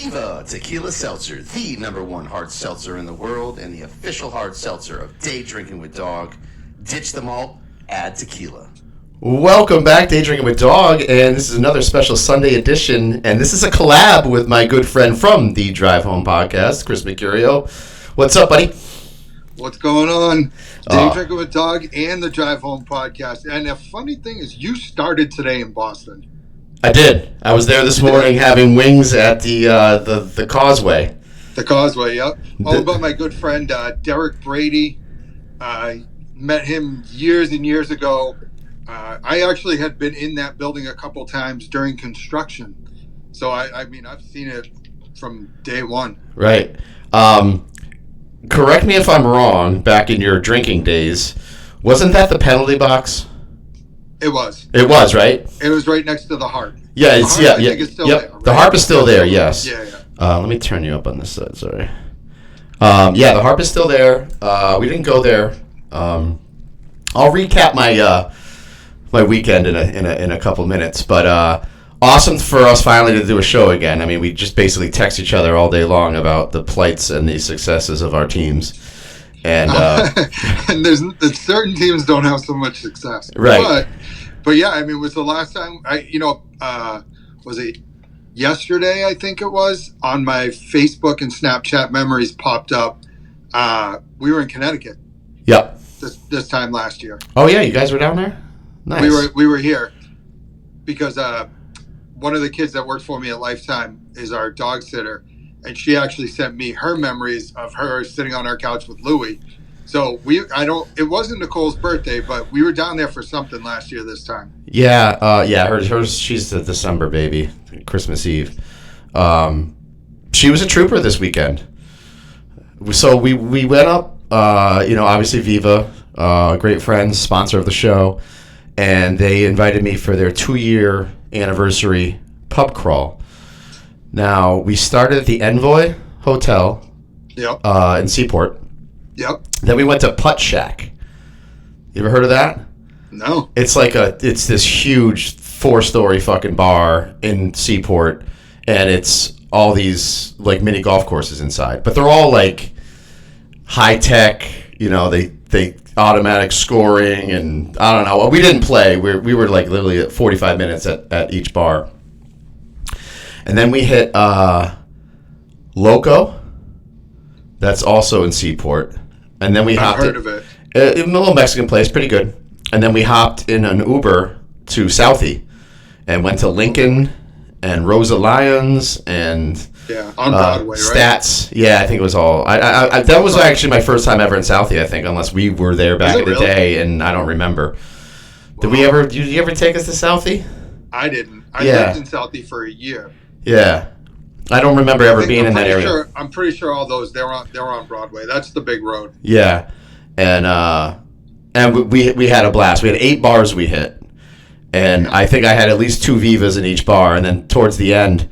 Viva Tequila Seltzer, the #1 hard seltzer in the world and the official hard seltzer of Day Drinking with Dog. Ditch the malt, add tequila. Welcome back, Day Drinking with Dog, and this is another special Sunday edition, and this is a collab with my good friend from the Drive Home podcast, Chris Mecurio. What's up, buddy? What's going on? Day Drinking with Dog and the Drive Home podcast. And the funny thing is, you started today in Boston. I did. I was there this morning having wings at the Causeway. The Causeway, yep. All about my good friend Derek Brady. I met him years and years ago. I actually had been in that building a couple times during construction. So, I mean, I've seen it from day one. Right. Correct me if I'm wrong, back in your drinking days, wasn't that the penalty box? It was. It was, right? It was right next to the Harp. Yeah, I think it's still there, right? The Harp is still there, yes. Yeah. Let me turn you up on this side, sorry. Yeah, the Harp is still there. We didn't go there. I'll recap my weekend in a couple minutes, but awesome for us finally to do a show again. I mean, we just basically text each other all day long about the plights and the successes of our teams. And and there's certain teams don't have so much success, right? But yeah, I mean, it was the last time was it yesterday? I think it was on my Facebook and Snapchat memories popped up. We were in Connecticut. Yep. This time last year. Oh yeah, you guys were down there. Nice. We were here because one of the kids that worked for me at Lifetime is our dog sitter. And she actually sent me her memories of her sitting on our couch with Louie. So it wasn't Nicole's birthday, but we were down there for something last year this time. Yeah, she's the December baby, Christmas Eve. She was a trooper this weekend. So we went up, obviously Viva, great friends, sponsor of the show, and they invited me for their 2-year anniversary pub crawl. Now, we started at the Envoy Hotel in Seaport. Yep. Then we went to Putt Shack. You ever heard of that? No. It's this huge 4-story fucking bar in Seaport, and it's all these like mini golf courses inside. But they're all like high tech, they automatic scoring, and I don't know. We didn't play. We were like literally at 45 minutes at each bar. And then we hit Loco. That's also in Seaport. And then we hopped. I've heard of it. A little Mexican place, pretty good. And then we hopped in an Uber to Southie and went to Lincoln and Rosa Lyons and on Broadway, Stats. Right? Yeah, I think it was all. I that was actually my first time ever in Southie, I think, unless we were there back in the day, and I don't remember. Did you ever take us to Southie? I didn't. I lived in Southie for a year. Yeah, I don't remember ever being in that area. I'm pretty sure all those they're on Broadway. That's the big road. Yeah, and we had a blast. We had 8 bars we hit, and I think I had at least 2 Vivas in each bar. And then towards the end,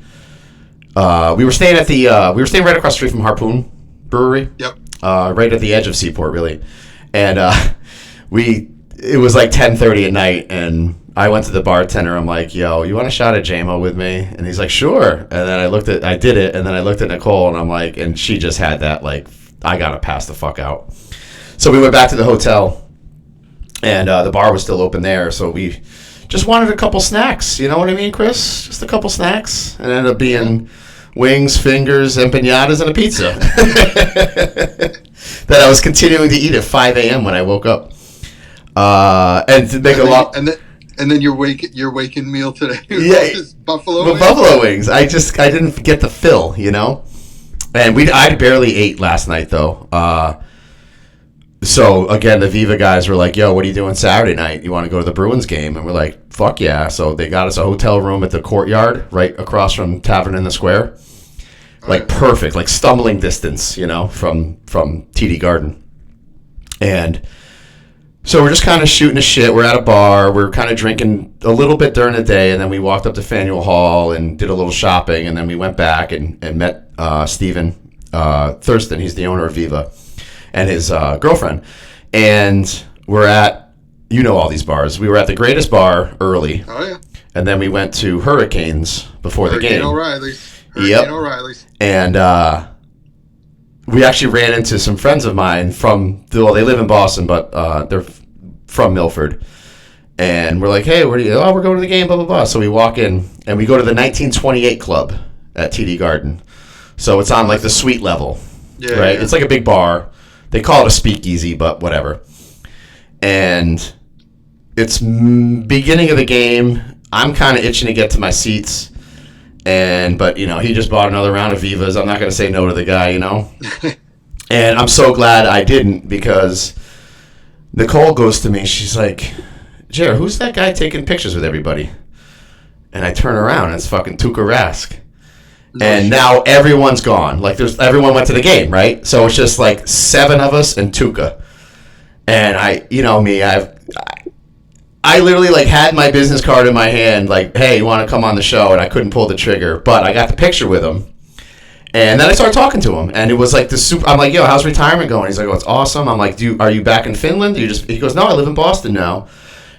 we were staying right across the street from Harpoon Brewery. Yep. Right at the edge of Seaport, really, and it was like 10:30 at night, and I went to the bartender. I'm like, "Yo, you want a shot of JMO with me?" And he's like, "Sure." And then I did it, and then I looked at Nicole, and I'm like, and she just had that like, I gotta pass the fuck out. So we went back to the hotel, and the bar was still open there. So we just wanted a couple snacks. You know what I mean, Chris? Just a couple snacks, and it ended up being wings, fingers, empanadas, and a pizza that I was continuing to eat at 5 a.m. when I woke up. And to make And then your waking meal today was buffalo wings? Buffalo wings. I didn't get the fill, And I barely ate last night though. So again, the Viva guys were like, "Yo, what are you doing Saturday night? You want to go to the Bruins game?" And we're like, "Fuck yeah!" So they got us a hotel room at the Courtyard, right across from Tavern in the Square, like perfect, like stumbling distance, from TD Garden, and. So we're just kind of shooting the shit. We're at a bar. We're kind of drinking a little bit during the day, and then we walked up to Faneuil Hall and did a little shopping, and then we went back and met Steven Thurston. He's the owner of Viva, and his girlfriend. And we're at, all these bars. We were at the Greatest Bar early. Oh, yeah. And then we went to Hurricanes before the game. O'Reilly's. Hurricane O'Reilly's. And we actually ran into some friends of mine they live in Boston, but they're from Milford. And we're like, hey, where do you? Oh, we're going to the game, blah, blah, blah. So we walk in, and we go to the 1928 Club at TD Garden. So it's on, like, the suite level, right? Yeah. It's like a big bar. They call it a speakeasy, but whatever. And it's beginning of the game. I'm kind of itching to get to my seats. But, he just bought another round of Vivas. I'm not going to say no to the guy, And I'm so glad I didn't, because Nicole goes to me. She's like, Jared, who's that guy taking pictures with everybody? And I turn around, and it's fucking Tuukka Rask. And now everyone's gone. Like, everyone went to the game, right? So it's just like 7 of us and Tuukka. And I literally, like, had my business card in my hand, like, hey, you want to come on the show? And I couldn't pull the trigger. But I got the picture with him. And then I started talking to him. And it was like I'm like, yo, how's retirement going? He's like, oh, it's awesome. I'm like, are you back in Finland? He goes, no, I live in Boston now.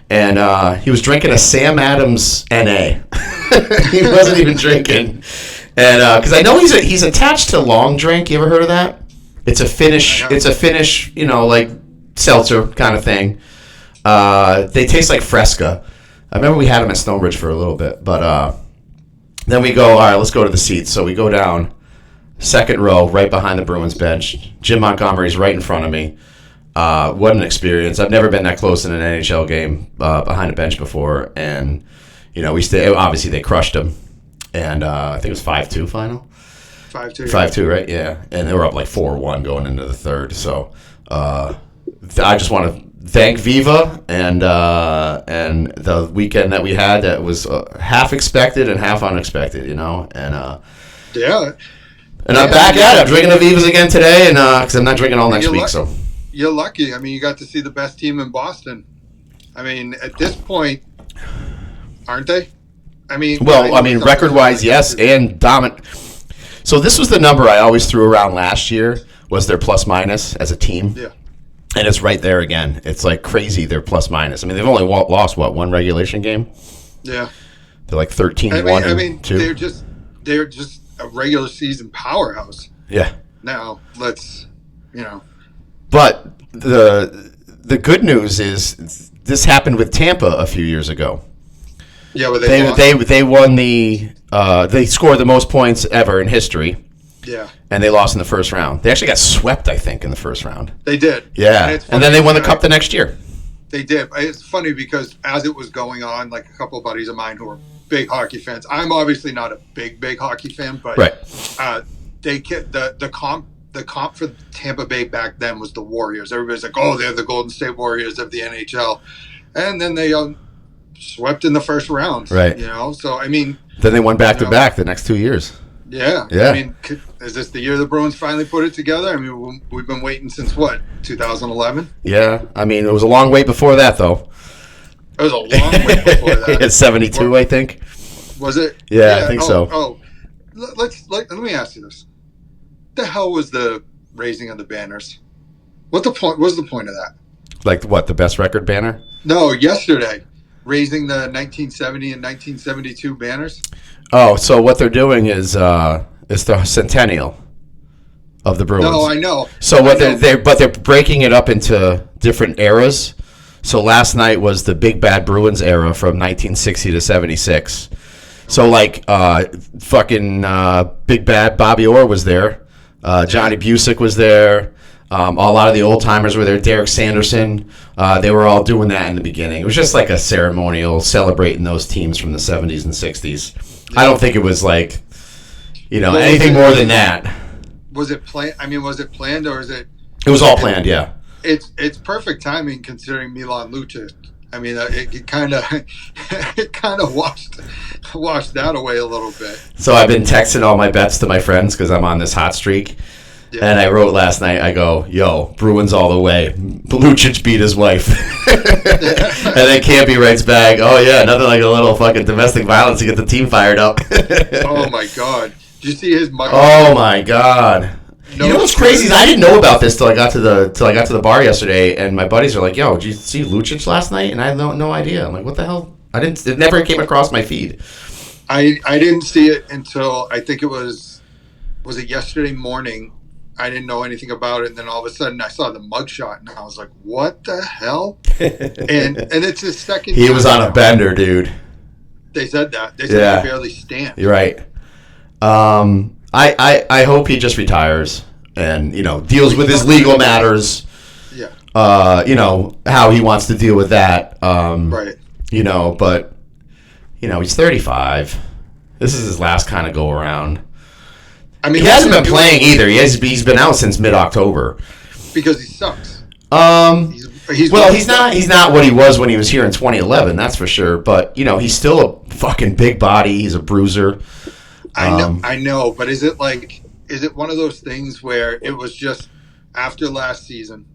And he was drinking a Sam Adams NA. He wasn't even drinking. And because I know he's attached to Long Drink. You ever heard of that? It's a Finnish, like seltzer kind of thing. They taste like Fresca. I remember we had them at Stonebridge for a little bit. But then we go, all right, let's go to the seats. So we go down, second row, right behind the Bruins bench. Jim Montgomery's right in front of me. What an experience. I've never been that close in an NHL game behind a bench before. And, obviously they crushed them. And I think it was 5-2 final. 5-2. 5-2, right? Yeah. And they were up like 4-1 going into the third. So I just want to thank Viva and the weekend that we had that was half expected and half unexpected, And yeah. And I'm back at it. I'm drinking the Vivas again today, and because I'm not drinking all next week. So you're lucky. I mean, you got to see the best team in Boston. I mean, at this point, aren't they? I mean, record-wise, yes, and dominant. So this was the number I always threw around last year, was their plus-minus as a team. Yeah. And it's right there again. It's like crazy, their plus-minus. I mean, they've only lost, one regulation game? Yeah. They're like 13-1 and 2. They're just a regular season powerhouse. Yeah. Now, let's, But the good news is this happened with Tampa a few years ago. Yeah, but they won they scored the most points ever in history. Yeah. And they lost in the first round. They actually got swept, I think, in the first round. They did. Yeah. And then they won the cup the next year. They did. It's funny because as it was going on, like a couple of buddies of mine who are big hockey fans. I'm obviously not a big hockey fan, but right. The comp for Tampa Bay back then was the Warriors. Everybody's like, oh, they're the Golden State Warriors of the NHL. And then they swept in the first round. Right. So, I mean. Then they won back-to-back the next 2 years. Yeah. Yeah. I mean, is this the year the Bruins finally put it together? I mean, we've been waiting since, 2011? Yeah. I mean, it was a long wait before that, though. It was a long wait before that. It's 72, I think. Was it? Yeah, I think so. Oh, let me ask you this. What the hell was the raising of the banners? What was the point of that? Like what, the best record banner? No, yesterday. Raising the 1970 and 1972 banners? Oh, so what they're doing is the centennial of the Bruins. No, I know. So they're breaking it up into different eras. So last night was the Big Bad Bruins era from 1960 to 76. So Big Bad Bobby Orr was there. Johnny Busick was there. A lot of the old timers were there. Derek Sanderson. They were all doing that in the beginning. It was just like a ceremonial celebrating those teams from the 70s and 60s. I don't think it was like, anything more than that. Was it planned? I mean, was it planned or is it? It was all planned, yeah. It's perfect timing considering Milan Lucic. I mean, it kind of washed that away a little bit. So I've been texting all my bets to my friends because I'm on this hot streak. Yeah. And I wrote last night, I go, yo, Bruins all the way. Lucic beat his wife. And then Campy writes back, oh, yeah, nothing like a little fucking domestic violence to get the team fired up. Oh, my God. Did you see his mug? Oh, my God. No, what's crazy is I didn't know about this till I got to the bar yesterday, and my buddies are like, yo, did you see Lucic last night? And I had no idea. I'm like, what the hell? It never came across my feed. I didn't see it until I think it was it yesterday morning. I didn't know anything about it, and then all of a sudden I saw the mugshot, and I was like, "What the hell?" And it's his second. He was on a now. bender, dude. They said that. They said he barely stand. You're right. I hope he just retires and deals with his legal matters. Yeah. How he wants to deal with that. Right. But he's 35. This is his last kind of go around. I mean, he hasn't been playing either. He's been out since mid-October. Because he sucks. He's not what he was when he was here in 2011. That's for sure. But he's still a fucking big body. He's a bruiser. I know. But is it one of those things where it was just after last season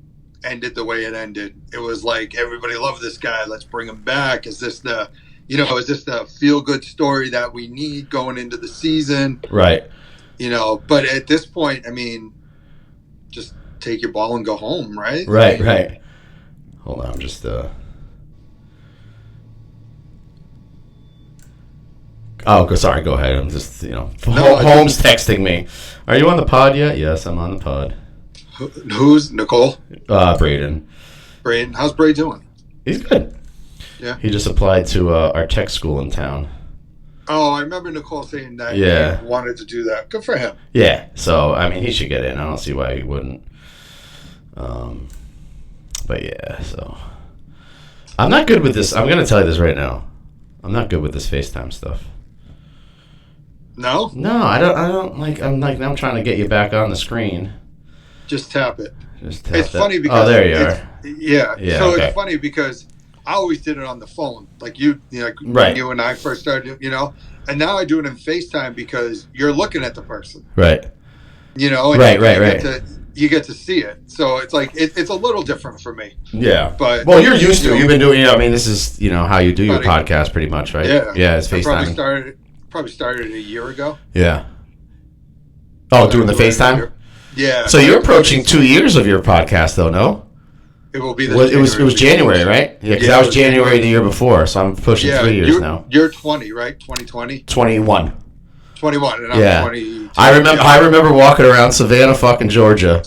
ended the way it ended? It was like everybody loved this guy. Let's bring him back. Is this the feel good story that we need going into the season? Right. But at this point, I mean, just take your ball and go home, right? Right. Hold on, I'm just sorry, go ahead. I'm just, Holmes texting me. Are you on the pod yet? Yes, I'm on the pod. Who's Nicole? Braden. Braden, how's Bray doing? He's good. Yeah. He just applied to our tech school in town. Oh, I remember Nicole saying that. Yeah. He wanted to do that. Good for him. Yeah. So, I mean, he should get in. I don't see why he wouldn't. But yeah, so I'm not good with this. I'm going to tell you this right now. I'm not good with this FaceTime stuff. No? No, I don't like. I'm trying to get you back on the screen. Just tap it. It's funny because there you are. Yeah. So okay. It's funny because I always did it on the phone, like when you and I first started, and now I do it in FaceTime because you're looking at the person, right? And right. You get to see it, so it's like it's a little different for me. Yeah, but you're used to it. You've been doing. I mean, this is how you do your podcast, pretty much, right? Yeah. It's FaceTime. Probably started a year ago. Yeah. Oh, doing the FaceTime. Yeah. So you're approaching 2 years of your podcast, though, no? It will be. It was January, right? Yeah, because that was January the year before, so I'm pushing 3 years now. You're 20, right? 2020. 21. 21, and I'm 22. I remember walking around Savannah, fucking Georgia,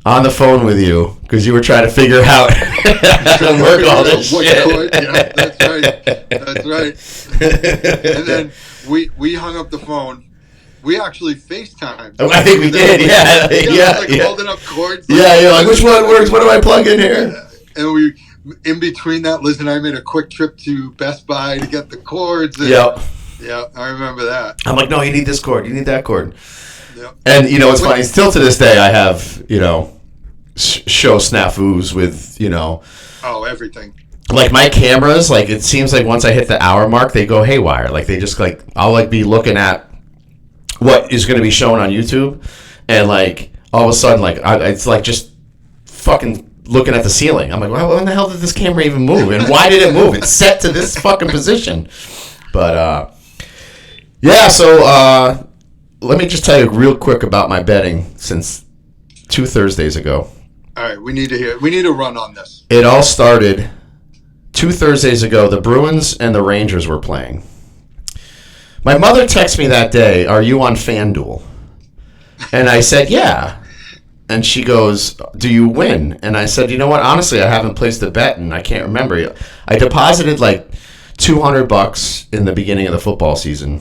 on the phone with you because you were trying to figure out how to work all this shit. Yeah, that's right. And then we hung up the phone. We actually FaceTimed. I think we did, yeah. Holding up cords. You're like, which one works? What do I plug in here? And we, in between that, Liz and I made a quick trip to Best Buy to get the cords. And, yeah, I remember that. I'm like, no, you need this cord. You need that cord. Yep. And, it's funny. Still to this day, I have, show snafus with, Oh, everything. Like my cameras, like it seems like once I hit the hour mark, they go haywire. Like they just I'll be looking at what is going to be shown on YouTube, and all of a sudden, it's just fucking looking at the ceiling. I'm like, well, when the hell did this camera even move? And why did it move? It's set to this fucking position. But so let me just tell you real quick about my betting since 2 Thursdays ago. All right, we need to run on this. It all started 2 Thursdays ago. The Bruins and the Rangers were playing. My mother texted me that day, "Are you on FanDuel?" And I said, "Yeah." And she goes, "Do you win?" And I said, "You know what? Honestly, I haven't placed a bet and I can't remember. I deposited $200 in the beginning of the football season.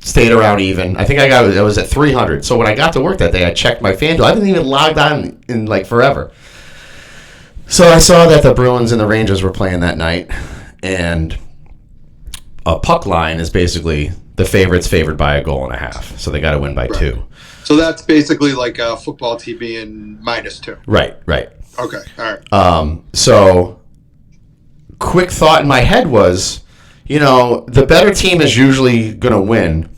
Stayed around even. I think I was at 300. So when I got to work that day, I checked my FanDuel. I didn't even log on in forever. So I saw that the Bruins and the Rangers were playing that night, and a puck line is basically the favorites favored by a goal and a half. So they got to win by 2. So that's basically like a football team being -2. Right. Okay, all right. So quick thought in my head was, the better team is usually going to win.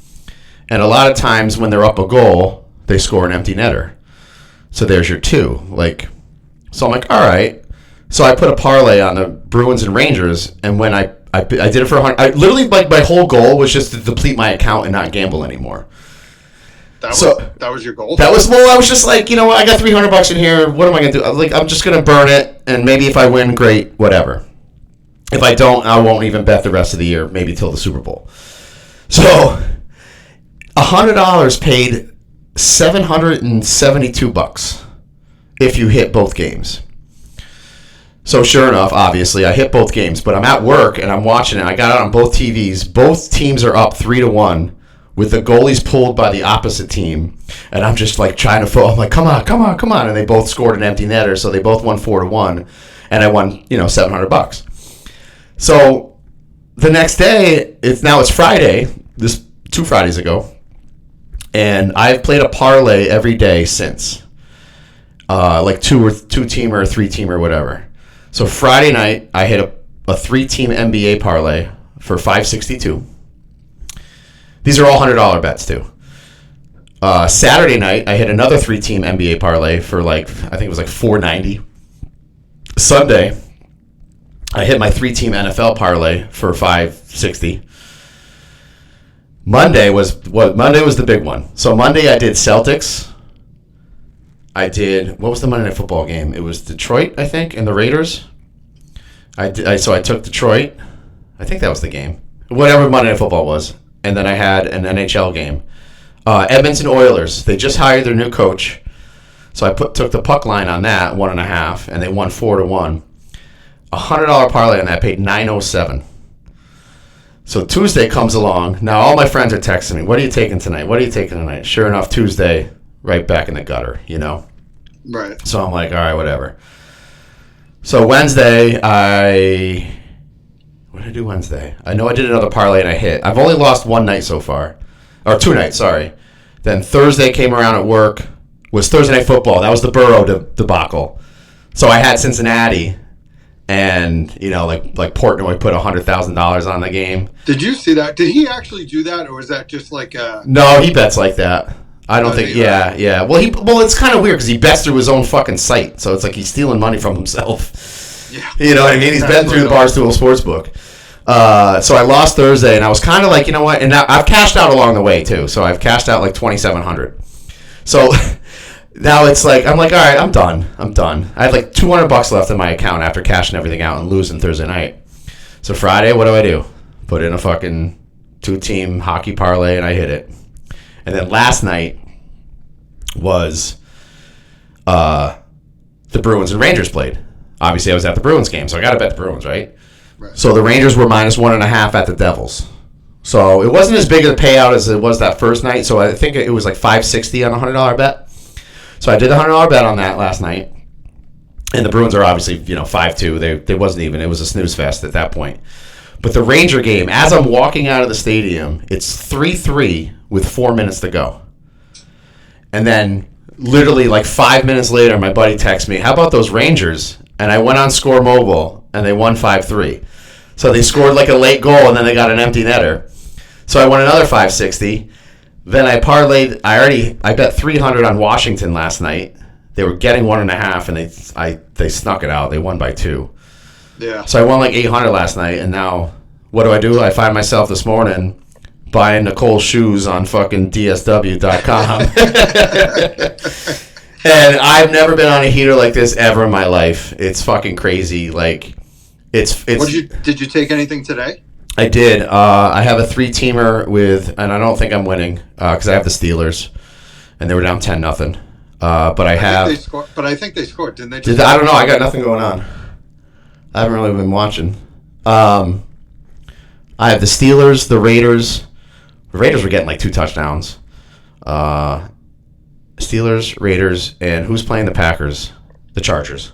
And a lot of times when they're up a goal, they score an empty netter. So there's your 2. So I'm like, all right. So I put a parlay on the Bruins and Rangers, and when I did it for 100. I literally my whole goal was just to deplete my account and not gamble anymore. That was your goal. I was just like, what? I got $300 in here. What am I gonna do? I'm just gonna burn it, and maybe if I win, great, whatever. If I don't, I won't even bet the rest of the year, maybe till the Super Bowl. So, $100 paid $772 if you hit both games. So sure enough, obviously, I hit both games, but I'm at work and I'm watching it. I got it on both TVs. Both teams are up 3-1 with the goalies pulled by the opposite team. And I'm just like trying to I'm like, come on. And they both scored an empty netter, so they both won 4-1. And I won, $700. So the next day, it's Friday, this 2 Fridays ago. And I've played a parlay every day since. Like two teamer, 3-teamer, whatever. So Friday night, I hit a 3-team NBA parlay for $562. These are all $100 bets too. Saturday night, I hit another 3-team NBA parlay for I think it was $490. Sunday, I hit my 3-team NFL parlay for $560. Monday was the big one. So Monday I did Celtics. What was the Monday Night Football game? It was Detroit, I think, and the Raiders. So I took Detroit. I think that was the game. Whatever Monday Night Football was. And then I had an NHL game. Edmonton Oilers. They just hired their new coach. So I took the puck line on that, 1.5, and they won 4-1. $100 parlay on that paid $907. So Tuesday comes along. Now all my friends are texting me, what are you taking tonight? What are you taking tonight? Sure enough, Tuesday, right back in the gutter, Right. So I'm like, all right, whatever. So Wednesday, what did I do Wednesday? I know I did another parlay and I hit. I've only lost one night so far. Or 2 nights, sorry. Then Thursday came around at work. Was Thursday Night Football. That was the Burrow debacle. So I had Cincinnati. And, like Portnoy put $100,000 on the game. Did you see that? Did he actually do that, or was that just like a... No, he bets like that. I don't think... Yeah. Well, it's kind of weird because he bets through his own fucking site. So it's like he's stealing money from himself. Yeah. You know what I mean? He's betting through the Barstool Sportsbook. So I lost Thursday, and I was kind of like, you know what? And now I've cashed out along the way, too. So I've cashed out like $2,700. So... Now it's like, I'm like, all right, I'm done. I had like $200 left in my account after cashing everything out and losing Thursday night. So Friday, what do? Put in a fucking 2-team hockey parlay and I hit it. And then last night was the Bruins and Rangers played. Obviously, I was at the Bruins game, so I got to bet the Bruins, right? So the Rangers were -1.5 at the Devils. So it wasn't as big of a payout as it was that first night. So I think it was like $560 on a $100 bet. So I did the $100 bet on that last night, and the Bruins are obviously 5-2. They wasn't even. It was a snooze fest at that point. But the Ranger game, as I'm walking out of the stadium, it's 3-3 with 4 minutes to go, and then literally like 5 minutes later, my buddy texts me, "How about those Rangers?" And I went on Score Mobile, and they won 5-3. So they scored like a late goal, and then they got an empty netter. So I won another $560. Then I parlayed. I bet $300 on Washington last night. They were getting 1.5, and they snuck it out. They won by 2. Yeah. So I won like $800 last night, and now what do? I find myself this morning buying Nicole's shoes on fucking DSW.com. And I've never been on a heater like this ever in my life. It's fucking crazy. Like, it's. Did you take anything today? I did. I have a 3-teamer and I don't think I'm winning because I have the Steelers, and they were down 10-0. But I think they scored, didn't they? I don't know. I got nothing going on. I haven't really been watching. I have the Steelers, the Raiders. The Raiders were getting like 2 touchdowns. Steelers, Raiders, and who's playing the Packers? The Chargers.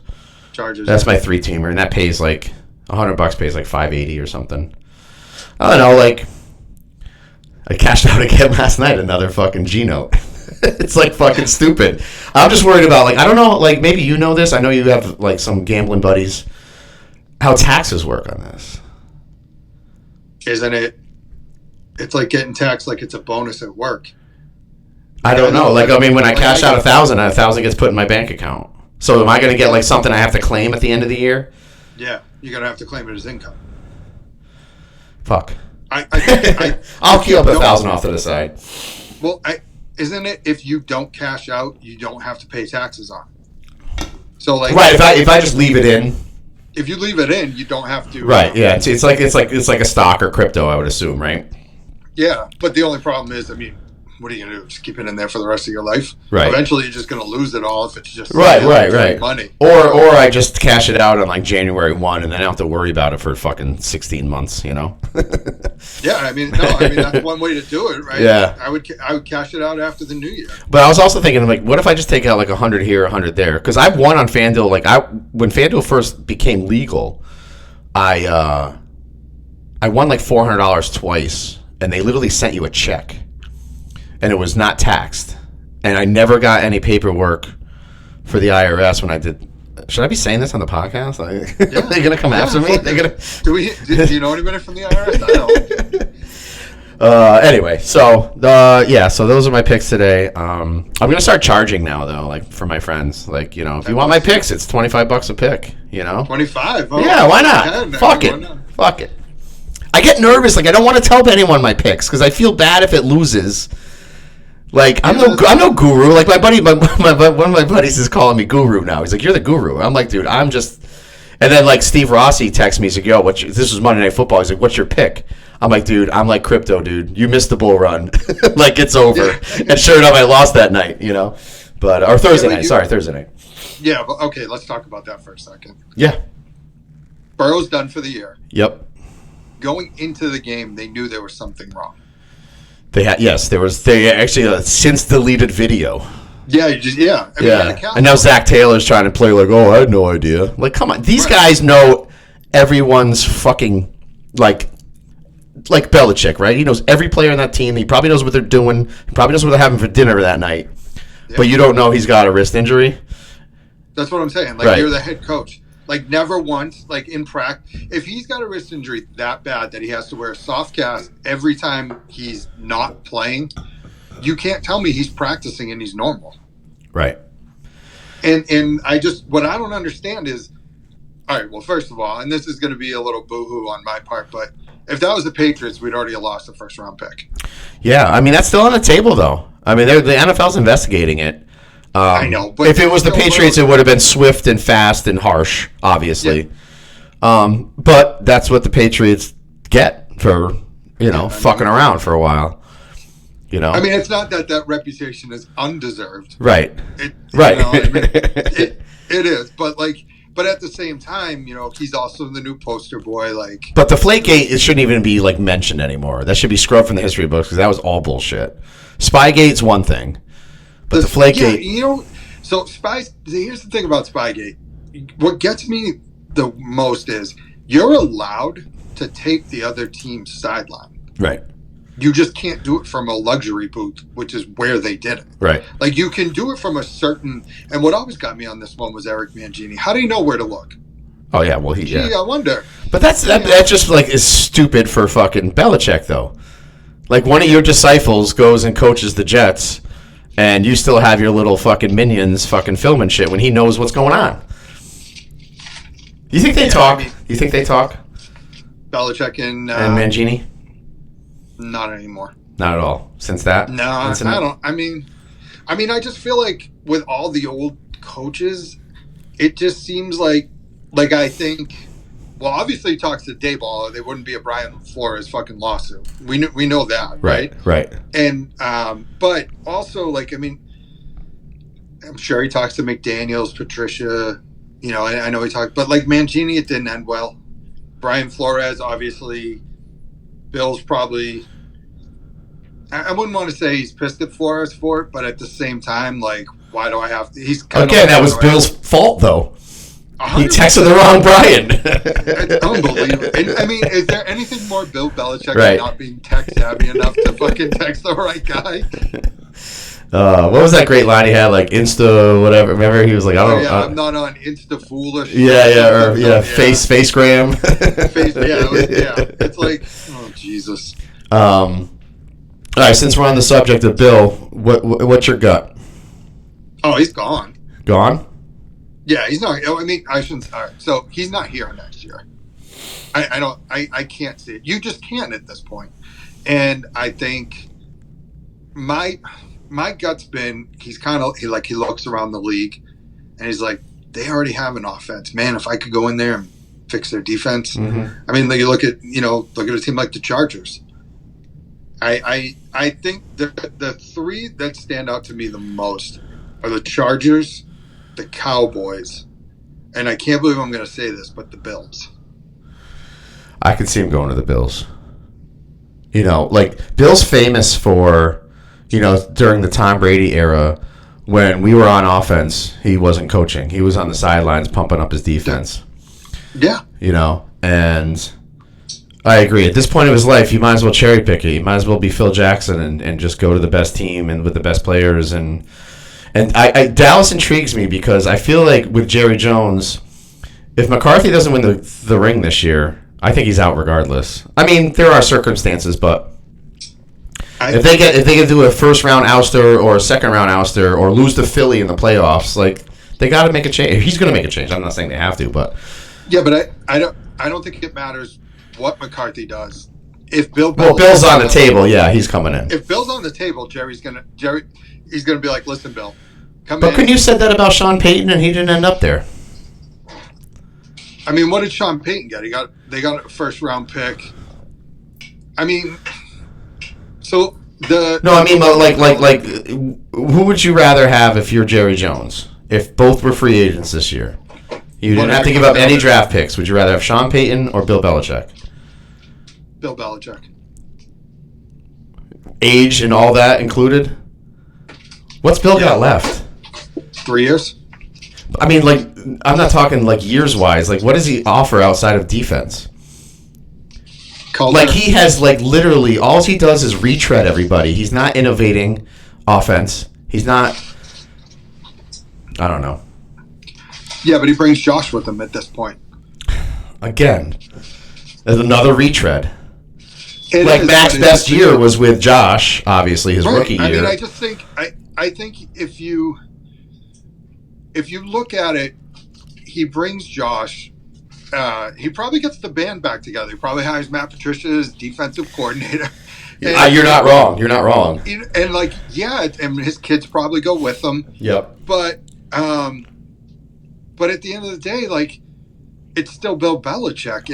That's my 3-teamer, and that pays like $100 pays like $580 or something. I don't know, like, I cashed out again last night, another fucking G-note. It's like fucking stupid. I'm just worried about, like, I don't know, like, maybe you know this. I know you have, like, some gambling buddies. How taxes work on this. Isn't it? It's like getting taxed like it's a bonus at work. I don't know. Like, I mean, when I cash out $1,000 gets put in my bank account. So am I going to get, like, something I have to claim at the end of the year? Yeah, you're going to have to claim it as income. Fuck. I'll keep up $1,000 off to the side. Well, isn't it if you don't cash out, you don't have to pay taxes on it? So like, right? If I just leave it in, if you leave it in, you don't have to. Right. Yeah. It's like a stock or crypto, I would assume, right? Yeah, but the only problem is, I mean, what are you gonna do? Just keep it in there for the rest of your life? Right. Eventually, you're just gonna lose it all if it's just right. money. Or I just cash it out on like January 1, and then I don't have to worry about it for fucking 16 months. You know. Yeah, I mean that's one way to do it, right? Yeah. I would cash it out after the new year. But I was also thinking, like, what if I just take out like 100 here, 100 there? Because I've won on FanDuel. Like, when FanDuel first became legal, I won like $400 twice, and they literally sent you a check, and it was not taxed, and I never got any paperwork for the IRS when I did. Should I be saying this on the podcast? Like, Yeah. they're gonna come after me. They're gonna. Do you know anybody from the IRS? I don't. Anyway, so those are my picks today. I'm gonna start charging now though, like for my friends. Like, you know, if you want my picks, it's $25 a pick. You know, 25. Oh, yeah, why not? 10, Fuck why it, not? fuck it. I get nervous, like I don't want to tell anyone my picks because I feel bad if it loses. Like I'm no guru. Like my buddy, one of my buddies is calling me guru now. He's like, "You're the guru." I'm like, dude, I'm just. And then like Steve Rossi texts me. He's like, "Yo, this was Monday Night Football." He's like, "What's your pick?" I'm like, "Dude, I'm like crypto, dude. You missed the bull run. Like it's over." And sure enough, I lost that night. You know, or Thursday night. Sorry, Thursday night. Yeah, but okay, let's talk about that for a second. Yeah. Burrow's done for the year. Yep. Going into the game, they knew there was something wrong. They actually since deleted video. Yeah, I mean, And now Zach Taylor's trying to play like, oh, I had no idea. Like, come on, these guys know everyone's fucking like Belichick, right? He knows every player on that team. He probably knows what they're doing. He probably knows what they're having for dinner that night. Yeah. But you don't know he's got a wrist injury. That's what I'm saying. Like, You're the head coach. Like, never once, like, in practice. If he's got a wrist injury that bad that he has to wear a soft cast every time he's not playing, you can't tell me he's practicing and he's normal. Right. And what I don't understand is, all right, well, first of all, and this is going to be a little boo-hoo on my part, but if that was the Patriots, we'd already lost the first-round pick. Yeah, I mean, that's still on the table, though. I mean, the NFL's investigating it. I know, but if it was the Patriots, it would have been swift and fast and harsh, obviously. Yeah. But that's what the Patriots get for, fucking around for a while. You know, I mean, it's not that reputation is undeserved. Right. Right. It is, but at the same time, he's also the new poster boy. Like, but the Flakegate, it shouldn't even be like mentioned anymore. That should be scrubbed from the history books because that was all bullshit. Spygate's one thing. But the Flakegate... Yeah, so here's the thing about Spygate. What gets me the most is you're allowed to tape the other team's sideline. Right. You just can't do it from a luxury booth, which is where they did it. Right. Like, you can do it from a certain... And what always got me on this one was Eric Mangini. How do you know where to look? Oh, yeah, well, I wonder. But that just, like, is stupid for fucking Belichick, though. Like, one of your disciples goes and coaches the Jets... And you still have your little fucking minions fucking filming shit when he knows what's going on. You think they talk? You think they talk? Belichick and Mangini? Not anymore. Not at all. Since that? No, incident? I don't. I mean, I just feel like with all the old coaches, it just seems like I think. Well, obviously he talks to Dayball. There wouldn't be a Brian Flores fucking lawsuit. We know that, right? Right. And but also, I'm sure he talks to McDaniels, Patricia. I know he talked, but like Mangini, it didn't end well. Brian Flores, obviously, Bill's probably. I wouldn't want to say he's pissed at Flores for it, but at the same time, like, why do I have to? He's kind again. That was Bill's fault, though. 100%. He texted the wrong Brian. It's unbelievable. And, I mean, is there anything more Bill Belichick than not being tech savvy enough to fucking text the right guy? What was that great line he had? Like Insta, whatever. Remember, he was like, I'm not on Insta foolish. Facegram. It's like, oh Jesus. All right, since we're on the subject of Bill, what's your gut? Oh, he's gone. Gone? Yeah, he's not. I mean, I shouldn't. All right, so he's not here next year. I can't see it. You just can't at this point. And I think my gut's been he looks around the league and he's like, they already have an offense. Man, if I could go in there and fix their defense. Mm-hmm. I mean, you look at a team like the Chargers. I think the three that stand out to me the most are the Chargers, the Cowboys, and I can't believe I'm going to say this, but the Bills. I could see him going to the Bills. Bill's famous for, during the Tom Brady era, when we were on offense, he wasn't coaching. He was on the sidelines pumping up his defense. Yeah. And I agree. At this point of his life, you might as well cherry pick it. You might as well be Phil Jackson and just go to the best team and with the best players. And Dallas intrigues me because I feel like with Jerry Jones, if McCarthy doesn't win the ring this year, I think he's out regardless. I mean, there are circumstances, but if they get do a first round ouster or a second round ouster or lose to Philly in the playoffs, they got to make a change. He's going to make a change. I'm not saying they have to, but yeah, but I don't think it matters what McCarthy does. If Bill's on the table, yeah, he's coming in. If Bill's on the table, he's gonna be like, listen, Bill, come in. But couldn't you said that about Sean Payton and he didn't end up there? I mean, what did Sean Payton get? They got a first round pick. I mean, so who would you rather have if you're Jerry Jones? If both were free agents this year, you didn't have to give up any draft picks. Would you rather have Sean Payton or Bill Belichick? Bill Belichick. Age and all that included? What's Bill got left? 3 years. I mean, I'm not talking years-wise. What does he offer outside of defense? Culture. He has literally all he does is retread everybody. He's not innovating offense. He's not. I don't know. Yeah, but he brings Josh with him at this point. Again, there's another retread. Mac's best year was with Josh, obviously his rookie year. I mean, I just think I think if you look at it, he brings Josh. He probably gets the band back together. He probably hires Matt Patricia as defensive coordinator. You're not wrong. You're not wrong. And his kids probably go with him. Yep. But at the end of the day, it's still Bill Belichick,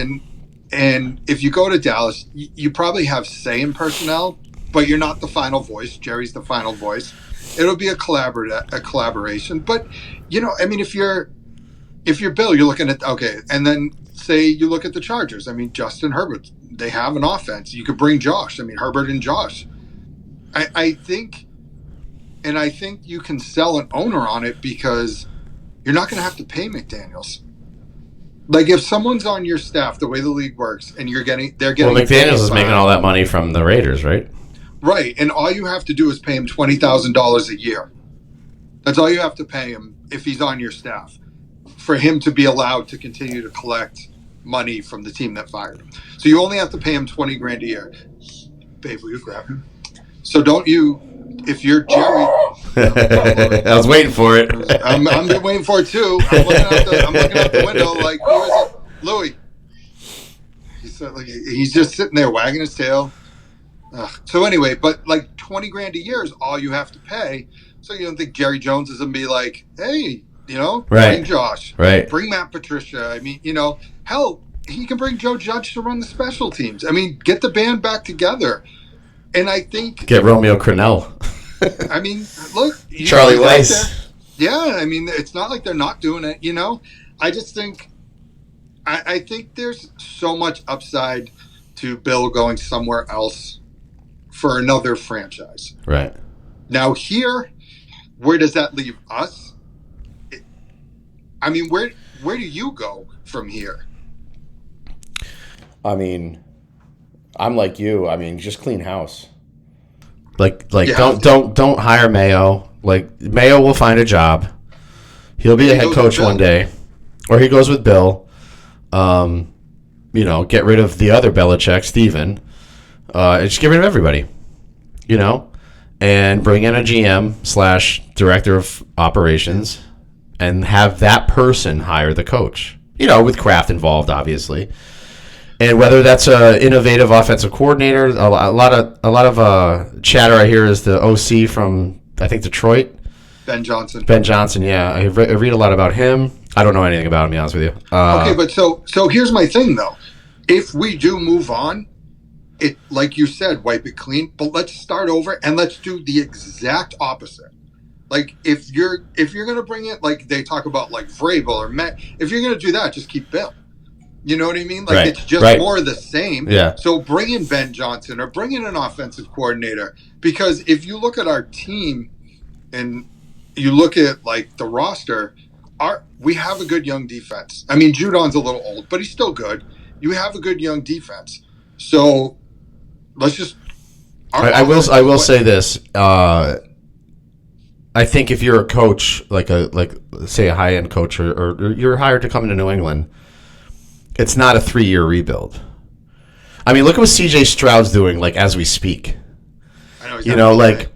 and if you go to Dallas, you probably have say in personnel, but you're not the final voice. Jerry's the final voice. It'll be a collaboration. But I mean, if you're Bill, you're looking at and then say you look at the Chargers. I mean, Justin Herbert, they have an offense. You could bring Josh. I mean, Herbert and Josh. I think you can sell an owner on it because you're not going to have to pay McDaniels. If someone's on your staff, the way the league works, and they're getting. Well, McDaniels is making all that money from the Raiders, right? Right, and all you have to do is pay him $20,000 a year. That's all you have to pay him if he's on your staff, for him to be allowed to continue to collect money from the team that fired him. So you only have to pay him $20,000 a year. Babe, will you grab him? So don't you? If you're Jerry, I was waiting for it. I'm waiting for it too. I'm looking out the window who is it? Louis. He's just sitting there wagging his tail. So anyway, but $20,000 a year is all you have to pay. So you don't think Jerry Jones is gonna be like, hey, bring Josh, right? Bring Matt Patricia. I mean, hell, he can bring Joe Judge to run the special teams. I mean, get the band back together. And I think get Romeo Crennel. I mean, look, Charlie Weiss. Yeah, I mean, it's not like they're not doing it. I just think, I think there's so much upside to Bill going somewhere else for another franchise. Right. Now here, where does that leave us? I mean, where do you go from here? I mean, I'm like you. I mean, just clean house. Don't hire Mayo. Mayo will find a job. He'll be a head coach one day, or he goes with Bill. Get rid of the other Belichick, Steven. And just get rid of everybody. And bring in a GM / director of operations, and have that person hire the coach. With Kraft involved, obviously. And whether that's an innovative offensive coordinator, a lot of chatter I hear is the OC from, I think, Detroit. Ben Johnson. Ben Johnson, yeah. I read a lot about him. I don't know anything about him, to be honest with you. Okay, but so here's my thing though. If we do move on, it like you said, wipe it clean. But let's start over and let's do the exact opposite. Like if you're gonna bring it, like they talk about like Vrabel or Matt, if you're gonna do that, just keep Bill. You know what I mean? Like Right, it's just right. more of the same. Yeah. So bring in Ben Johnson or bring in an offensive coordinator, because if you look at our team and you look at like the roster, we have a good young defense. I mean, Judon's a little old, but he's still good. You have a good young defense. So let's just. I will say this. I think if you're a coach, like say a high end coach, or you're hired to come into New England, it's not a 3-year rebuild. I mean, look at what CJ Stroud's doing, like as we speak. I know you know, like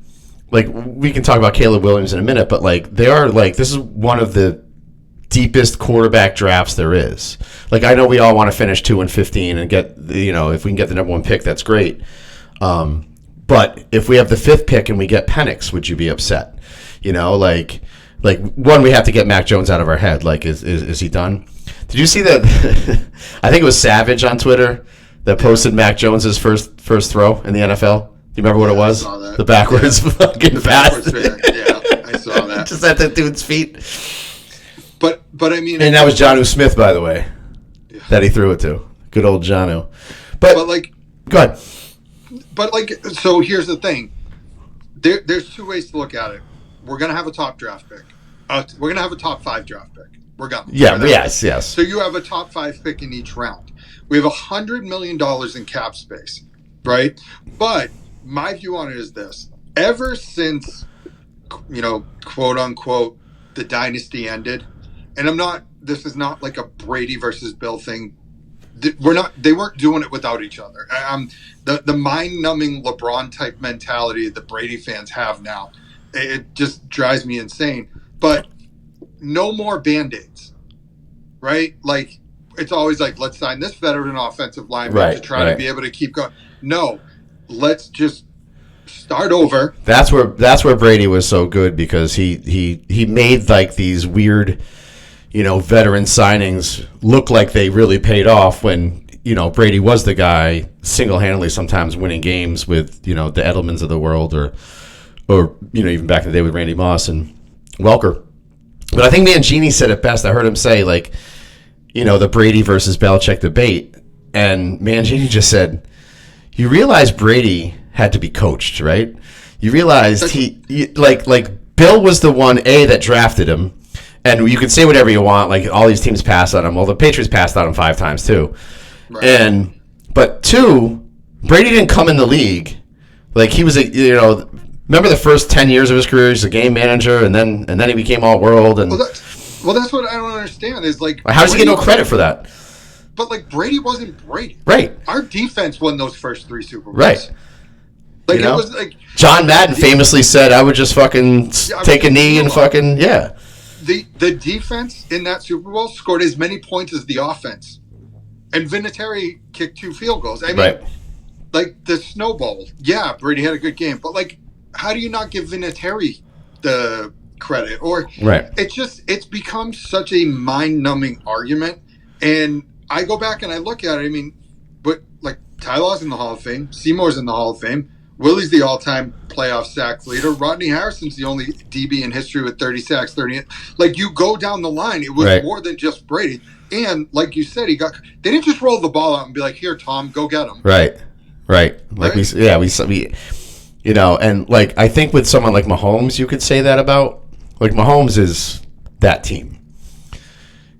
we can talk about Caleb Williams in a minute, but like they are like this is one of the deepest quarterback drafts there is. Like I know we all want to finish 2-15 and get if we can get the number 1 pick, that's great. But if we have the 5th pick and we get Penix, would you be upset? Like one, we have to get Mac Jones out of our head. Like, is he done? Did you see that? I think it was Savage on Twitter that posted Mac Jones's first throw in the NFL. Do you remember what it was? I saw that. The backwards fucking pass. Yeah, I saw that. Just at that dude's feet. But I mean, And that was Jonnu Smith, by the way, that he threw it to. Good old Jonnu. But like, go ahead. But like, so here's the thing. There's 2 ways to look at it. We're gonna have a top draft pick. We're gonna have a top 5 draft pick. We're gonna. Yeah. Yes. So you have a top 5 pick in each round. We have $100 million in cap space, right? But my view on it is this: ever since, quote unquote, the dynasty ended, and this is not like a Brady versus Bill thing. They weren't doing it without each other. The mind-numbing LeBron type mentality that Brady fans have now, it just drives me insane. But no more Band-Aids, right? Like it's always like, let's sign this veteran offensive lineman to try to be able to keep going. No, let's just start over. That's where Brady was so good, because he made like these weird, veteran signings look like they really paid off when, Brady was the guy single-handedly sometimes winning games with, the Edelmans of the world or even back in the day with Randy Moss and Welker. But I think Mangini said it best. I heard him say, like, the Brady versus Belichick debate. And Mangini just said, you realize Brady had to be coached, right? You realized like Bill was the one, that drafted him. And you can say whatever you want, like all these teams passed on him. Well, the Patriots passed on him 5 times too. Right. But 2, Brady didn't come in the league. Like he was remember the first 10 years of his career, he's a game manager, and then he became all world. And well, that's what I don't understand is like, how does he get no credit for that? But like Brady wasn't Brady. Right. Our defense won those first 3 Super Bowls. Right. Like it was like John Madden famously said, "I would just fucking take a knee and fucking The defense in that Super Bowl scored as many points as the offense, and Vinatieri kicked 2 field goals. I mean, like the Snow Bowl. Yeah, Brady had a good game, but like, how do you not give Vinatieri the credit? Or it's become such a mind-numbing argument. And I go back and I look at it. I mean, but like Tyler's in the Hall of Fame, Seymour's in the Hall of Fame. Willie's the all-time playoff sack leader. Rodney Harrison's the only DB in history with 30 sacks, 30. Like, you go down the line, it was more than just Brady. And like you said, they didn't just roll the ball out and be like, "Here, Tom, go get him." Right. Like we and like I think with someone like Mahomes, you could say that about. Like Mahomes is that team.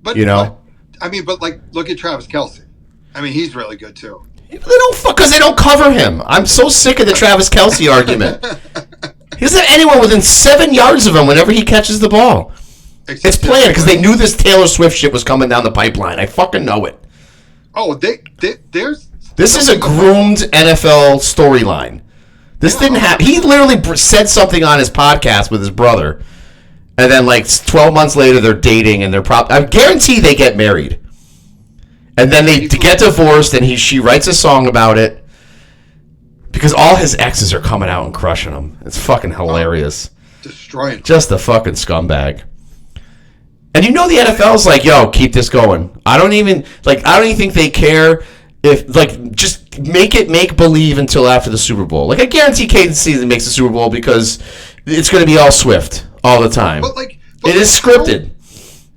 But but like, look at Travis Kelce. I mean, he's really good too. They don't cover him. I'm so sick of the Travis Kelce argument. He doesn't have anyone within 7 yards of him whenever he catches the ball. It's planned because they knew this Taylor Swift shit was coming down the pipeline. I fucking know it. Oh, there's. This is a groomed NFL storyline. This didn't happen. He literally said something on his podcast with his brother, and then like 12 months later they're dating and I guarantee they get married. And then they get divorced, and she writes a song about it because all his exes are coming out and crushing him. It's fucking hilarious. Destroying. Just a fucking scumbag. And the NFL's like, yo, keep this going. I don't even think they care if, just make believe until after the Super Bowl. Like, I guarantee Kansas City makes the Super Bowl because it's going to be all Swift all the time. It is scripted.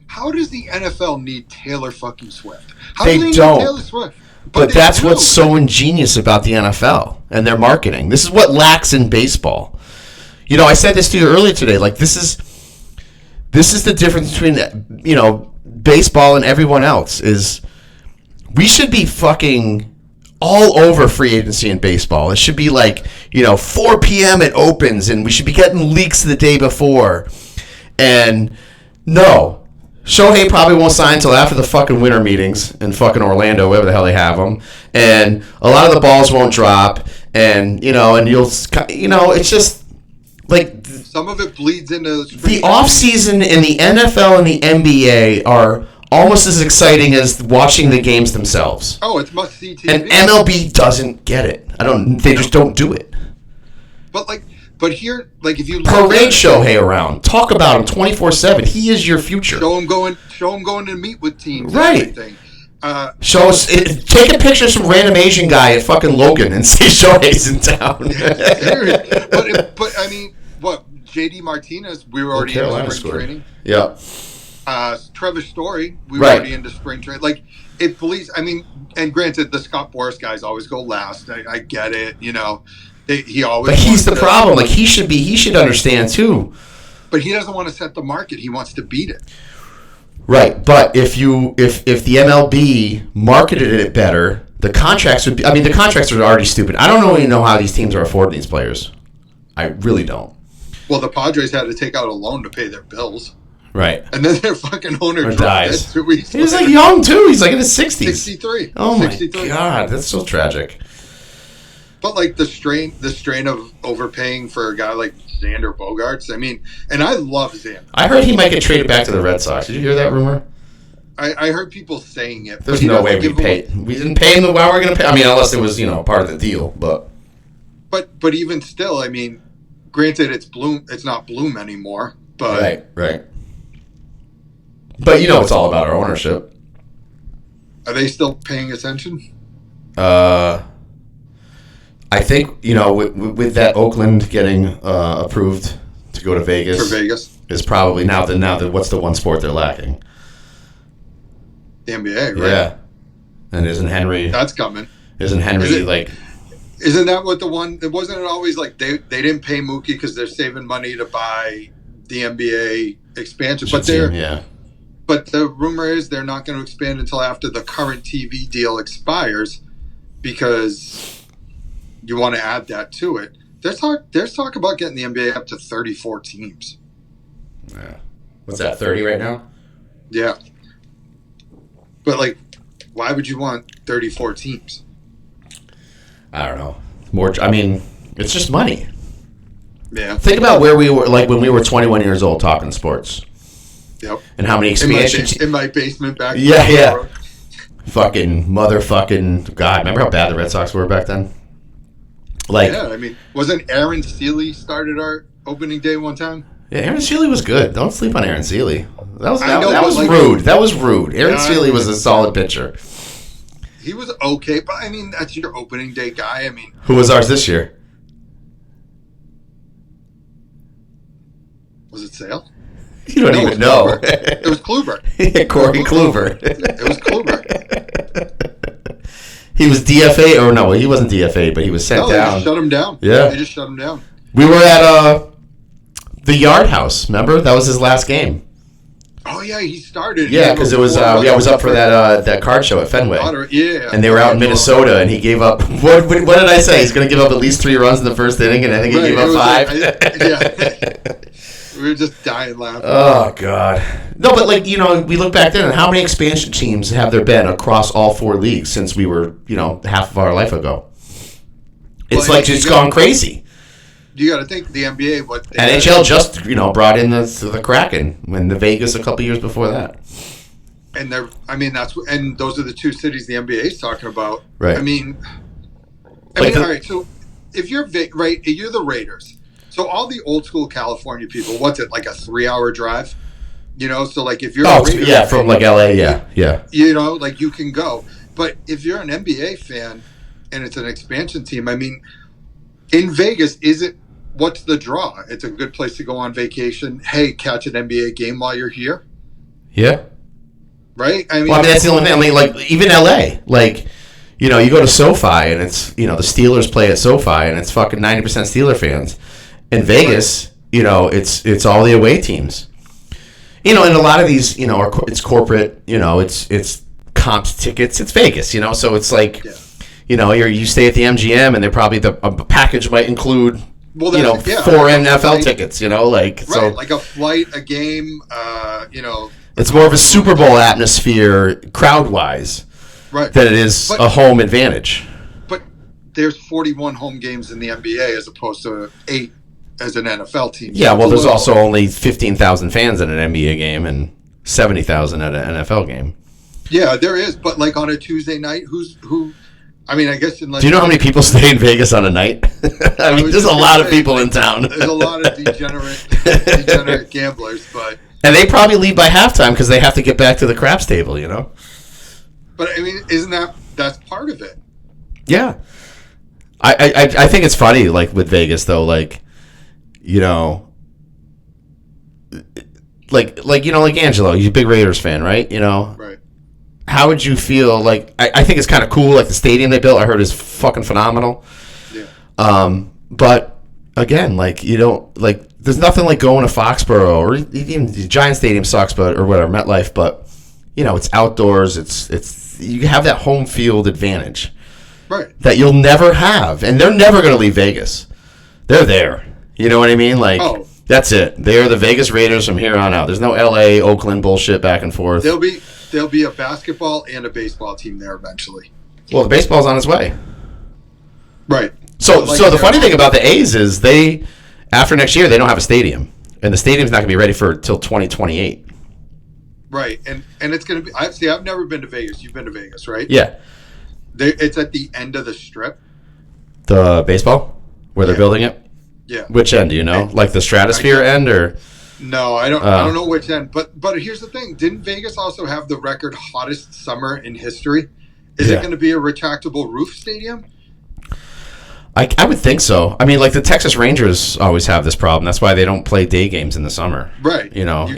How does the NFL need Taylor fucking Swift? They do they don't. need Taylor Swift? But that's what's so ingenious about the NFL and their marketing. This is what lacks in baseball. I said this to you earlier today. Like, this is the difference between, baseball and everyone else is we should be fucking all over free agency in baseball. It should be like, 4 p.m. it opens and we should be getting leaks the day before. And no, Shohei probably won't sign until after the fucking winter meetings in fucking Orlando, wherever the hell they have them. And a lot of the balls won't drop. And, and it's just like some of it bleeds into the offseason in the NFL and the NBA are almost as exciting as watching the games themselves. Oh, it's must-see TV. And MLB doesn't get it. They just don't do it. But here, if you parade Shohei around, talk about him 24/7. He is your future. Show him going to meet with teams. Right. And everything. Take a picture of some random Asian guy at fucking Logan and say Shohei's in town. but I mean, what JD Martinez? We were already into spring training. Yeah. Trevor Story, we were already into spring training. Like, it bleeds. I mean, and granted, the Scott Boras guys always go last. I get it. He always. But he's the problem. Like, he should understand too. But he doesn't want to set the market. He wants to beat it. Right, but if the MLB marketed it better, the contracts would be. I mean, the contracts are already stupid. I don't really know how these teams are affording these players. I really don't. Well, the Padres had to take out a loan to pay their bills. Right. And then their fucking owner dies. 2 weeks He's like young too. He's like in his 60s. 63. Oh my 63. God, that's so tragic. But like the strain of overpaying for a guy like Xander Bogaerts. I mean, and I love Xander. I heard he might get traded back to the Red Sox. Did you hear that rumor? I heard people saying it. There's no way we didn't pay him the way we're going to pay. I mean, unless it was part of the deal. But even still, I mean, granted, it's Bloom. It's not Bloom anymore. But right. But it's all about our ownership. Are they still paying attention? I think, with that Oakland getting approved to go to Vegas. For Vegas. Is probably now what's the one sport they're lacking? The NBA, right? Yeah. And isn't Henry... That's coming. Isn't Henry, Isn't that what the one... Wasn't it always like they didn't pay Mookie because they're saving money to buy the NBA expansion? But the rumor is they're not going to expand until after the current TV deal expires because... You want to add that to it. There's talk about getting the NBA up to 34 teams. Yeah. What's that, 30 right now? Yeah. But, why would you want 34 teams? I don't know. It's just money. Yeah. Think about where we were, when we were 21 years old talking sports. Yep. And how many expansions. In my basement back then. Yeah. Fucking motherfucking God. Remember how bad the Red Sox were back then? Wasn't Aaron Seeley started our opening day one time? Yeah, Aaron Seeley was good. Don't sleep on Aaron Seeley. That was rude. That was rude. Aaron Seeley was a solid pitcher. He was okay, but that's your opening day guy. Who was ours this year? Was it Sale? You don't even know. It was Kluber. Yeah, Corey Kluber. It was Kluber. He was DFA, or no, he wasn't DFA, but he was sent down. They just shut him down. Yeah. They just shut him down. We were at the Yard House, remember? That was his last game. Oh, yeah, he started. Yeah, because it was, I was up for that card show at Fenway. Yeah. And they were out in Minnesota, and he gave up, what did I say? He's going to give up at least 3 runs in the first inning, and I think he gave up 5. Yeah. We were just dying laughing. Oh, God. No, but, we look back then, and how many expansion teams have there been across all 4 leagues since we were, half of our life ago? It's just gone crazy. You got to think the NBA. NHL just, brought in the Kraken when the Vegas a couple years before that. And and those are the 2 cities the NBA is talking about. Right. All right, so if you're you're the Raiders. So all the old school California people, what's it, like a 3-hour drive? You know, so like if you're Oh, a Raiders yeah, fan, from like LA, yeah. you know, like you can go. But if you're an NBA fan and it's an expansion team, I mean, in Vegas, what's the draw? It's a good place to go on vacation. Hey, catch an NBA game while you're here. Yeah. Right? I mean, Well, I mean, that's the only thing. I mean, like, even LA, like, you know, you go to SoFi and it's, you know, the Steelers play at SoFi and it's fucking 90% Steeler fans. In Vegas, you know, it's all the away teams. You know, and a lot of these, you know, it's corporate, you know, it's comps tickets, it's Vegas, you know, so it's like, you know, you stay at the MGM and they're probably a package might include, you know, 4 NFL tickets, you know, like, so. Like a flight, a game, you know. It's more of a Super Bowl atmosphere crowd-wise than it is a home advantage. But there's 41 home games in the NBA as opposed to 8 as an NFL team. Yeah, well, there's also only 15,000 fans at an NBA game and 70,000 at an NFL game. Yeah, there is. But like on a Tuesday night, who? I mean, I guess in like. Do you know how many people stay in Vegas on a night? I mean, there's a lot of people in town. There's a lot of degenerate gamblers, but. And they probably leave by halftime because they have to get back to the craps table, you know? But, I mean, that's part of it? Yeah. I think it's funny, like, with Vegas, though, like, you know, like you know, like Angelo, you're a big Raiders fan, right? You know? Right. How would you feel, like, I think it's kind of cool, like, the stadium they built, I heard is fucking phenomenal. Yeah. But, again, like, you don't, like, there's nothing like going to Foxborough or even the Giant Stadium sucks, or whatever, MetLife, but you know, it's outdoors. It's you have that home field advantage, right? That you'll never have, and they're never going to leave Vegas. They're there. You know what I mean? Like, that's it. They're the Vegas Raiders from here on out. There's no L.A., Oakland bullshit back and forth. There'll be a basketball and a baseball team there eventually. Well, the baseball's on its way. Right. So the funny thing about the A's is after next year, they don't have a stadium, and the stadium's not going to be ready till 2028. Right, and it's going to be. I've never been to Vegas. You've been to Vegas, right? Yeah. It's at the end of the Strip. The baseball, where they're building it. Yeah. Which end do you know? Like the Stratosphere end, or? No, I don't. I don't know which end. But here's the thing: didn't Vegas also have the record hottest summer in history? Is it going to be a retractable roof stadium? I would think so. I mean, like the Texas Rangers always have this problem. That's why they don't play day games in the summer. Right. You know,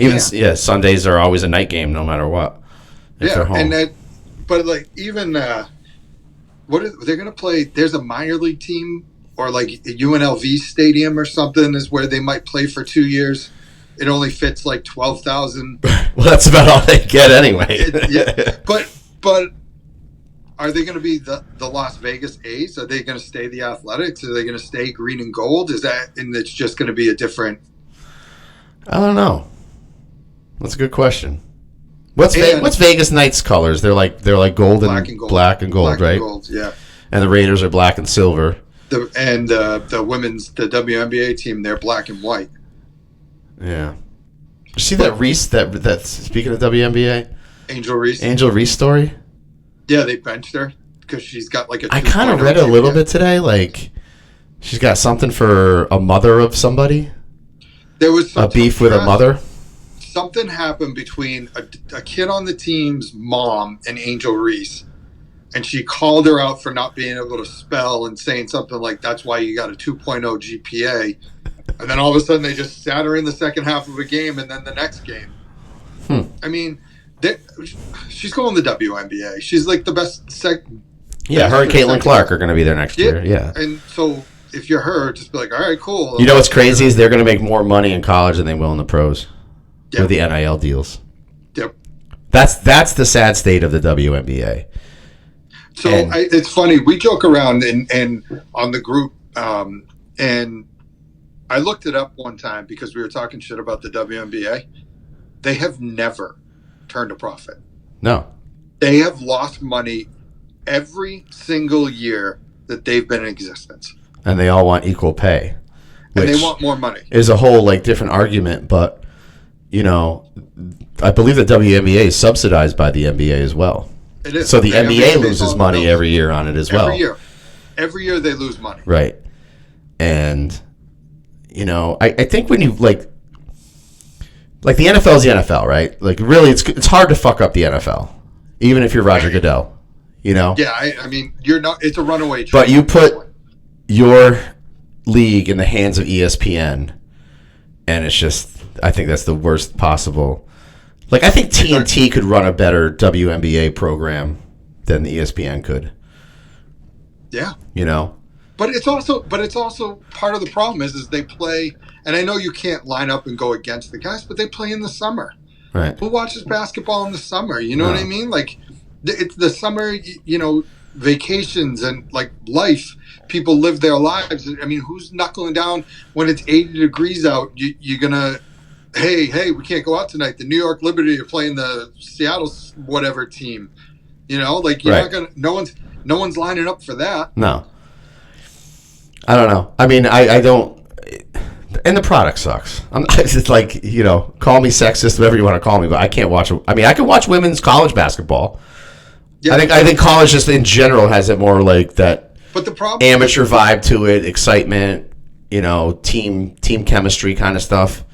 Sundays are always a night game no matter what. If they're home. But like even they're going to play? There's a minor league team or like a UNLV stadium or something is where they might play for 2 years. It only fits like 12,000. Well, that's about all they get anyway. But. Are they going to be the Las Vegas A's? Are they going to stay the Athletics? Are they going to stay green and gold? And it's just going to be a different? I don't know. That's a good question. What's Vegas Knights colors? They're like gold and gold. Black and gold, right? And gold, yeah. And the Raiders are black and silver. The women's WNBA team, they're black and white. Yeah. You see that Reese? That speaking of WNBA, Angel Reese story. Yeah, they benched her because she's got like a. I kind of read a little bit today. Like, she's got something for a mother of somebody. There was a beef with a mother. Something happened between a kid on the team's mom and Angel Reese, and she called her out for not being able to spell and saying something like, "That's why you got a 2.0 GPA." And then all of a sudden, they just sat her in the second half of a game, and then the next game. I mean. She's going to the WNBA. She's like the best. Yeah, her and Caitlin Clark are going to be there next year. Yeah. And so if you're her, just be like, all right, cool. You know what's crazy is they're going to make more money in college than they will in the pros with the NIL deals. Yep. That's the sad state of the WNBA. So it's funny. We joke around and on the group, and I looked it up one time because we were talking shit about the WNBA. They have never turned a profit. No. They have lost money every single year that they've been in existence. And they all want equal pay. And they want more money. Is a whole like different argument, but you know, I believe the WNBA is subsidized by the NBA as well. It is. So the NBA loses money every year on it as well. Every year they lose money. Right. And you know, I think when you like like the NFL is the NFL, right? Like really, it's hard to fuck up the NFL, even if you're Roger Goodell. You know? Yeah, I mean, you're not. It's a runaway train. But you put your league in the hands of ESPN, and it's just, I think that's the worst possible. Like, I think TNT could run a better WNBA program than the ESPN could. Yeah. You know? But it's also part of the problem is they play, and I know you can't line up and go against the guys, but they play in the summer. Right. Who watches basketball in the summer? You know what I mean? Like, it's the summer, vacations and like life. People live their lives. I mean, who's knuckling down when it's 80 degrees out? You're gonna, hey, we can't go out tonight. The New York Liberty are playing the Seattle whatever team. Like you're not gonna. No one's lining up for that. No. I don't know. I mean, I don't. And the product sucks. It's like, call me sexist, whatever you want to call me, but I can't watch. I mean, I can watch women's college basketball. Yeah, I think college just in general has it more like that. But the problem amateur vibe to it, excitement, team chemistry kind of stuff.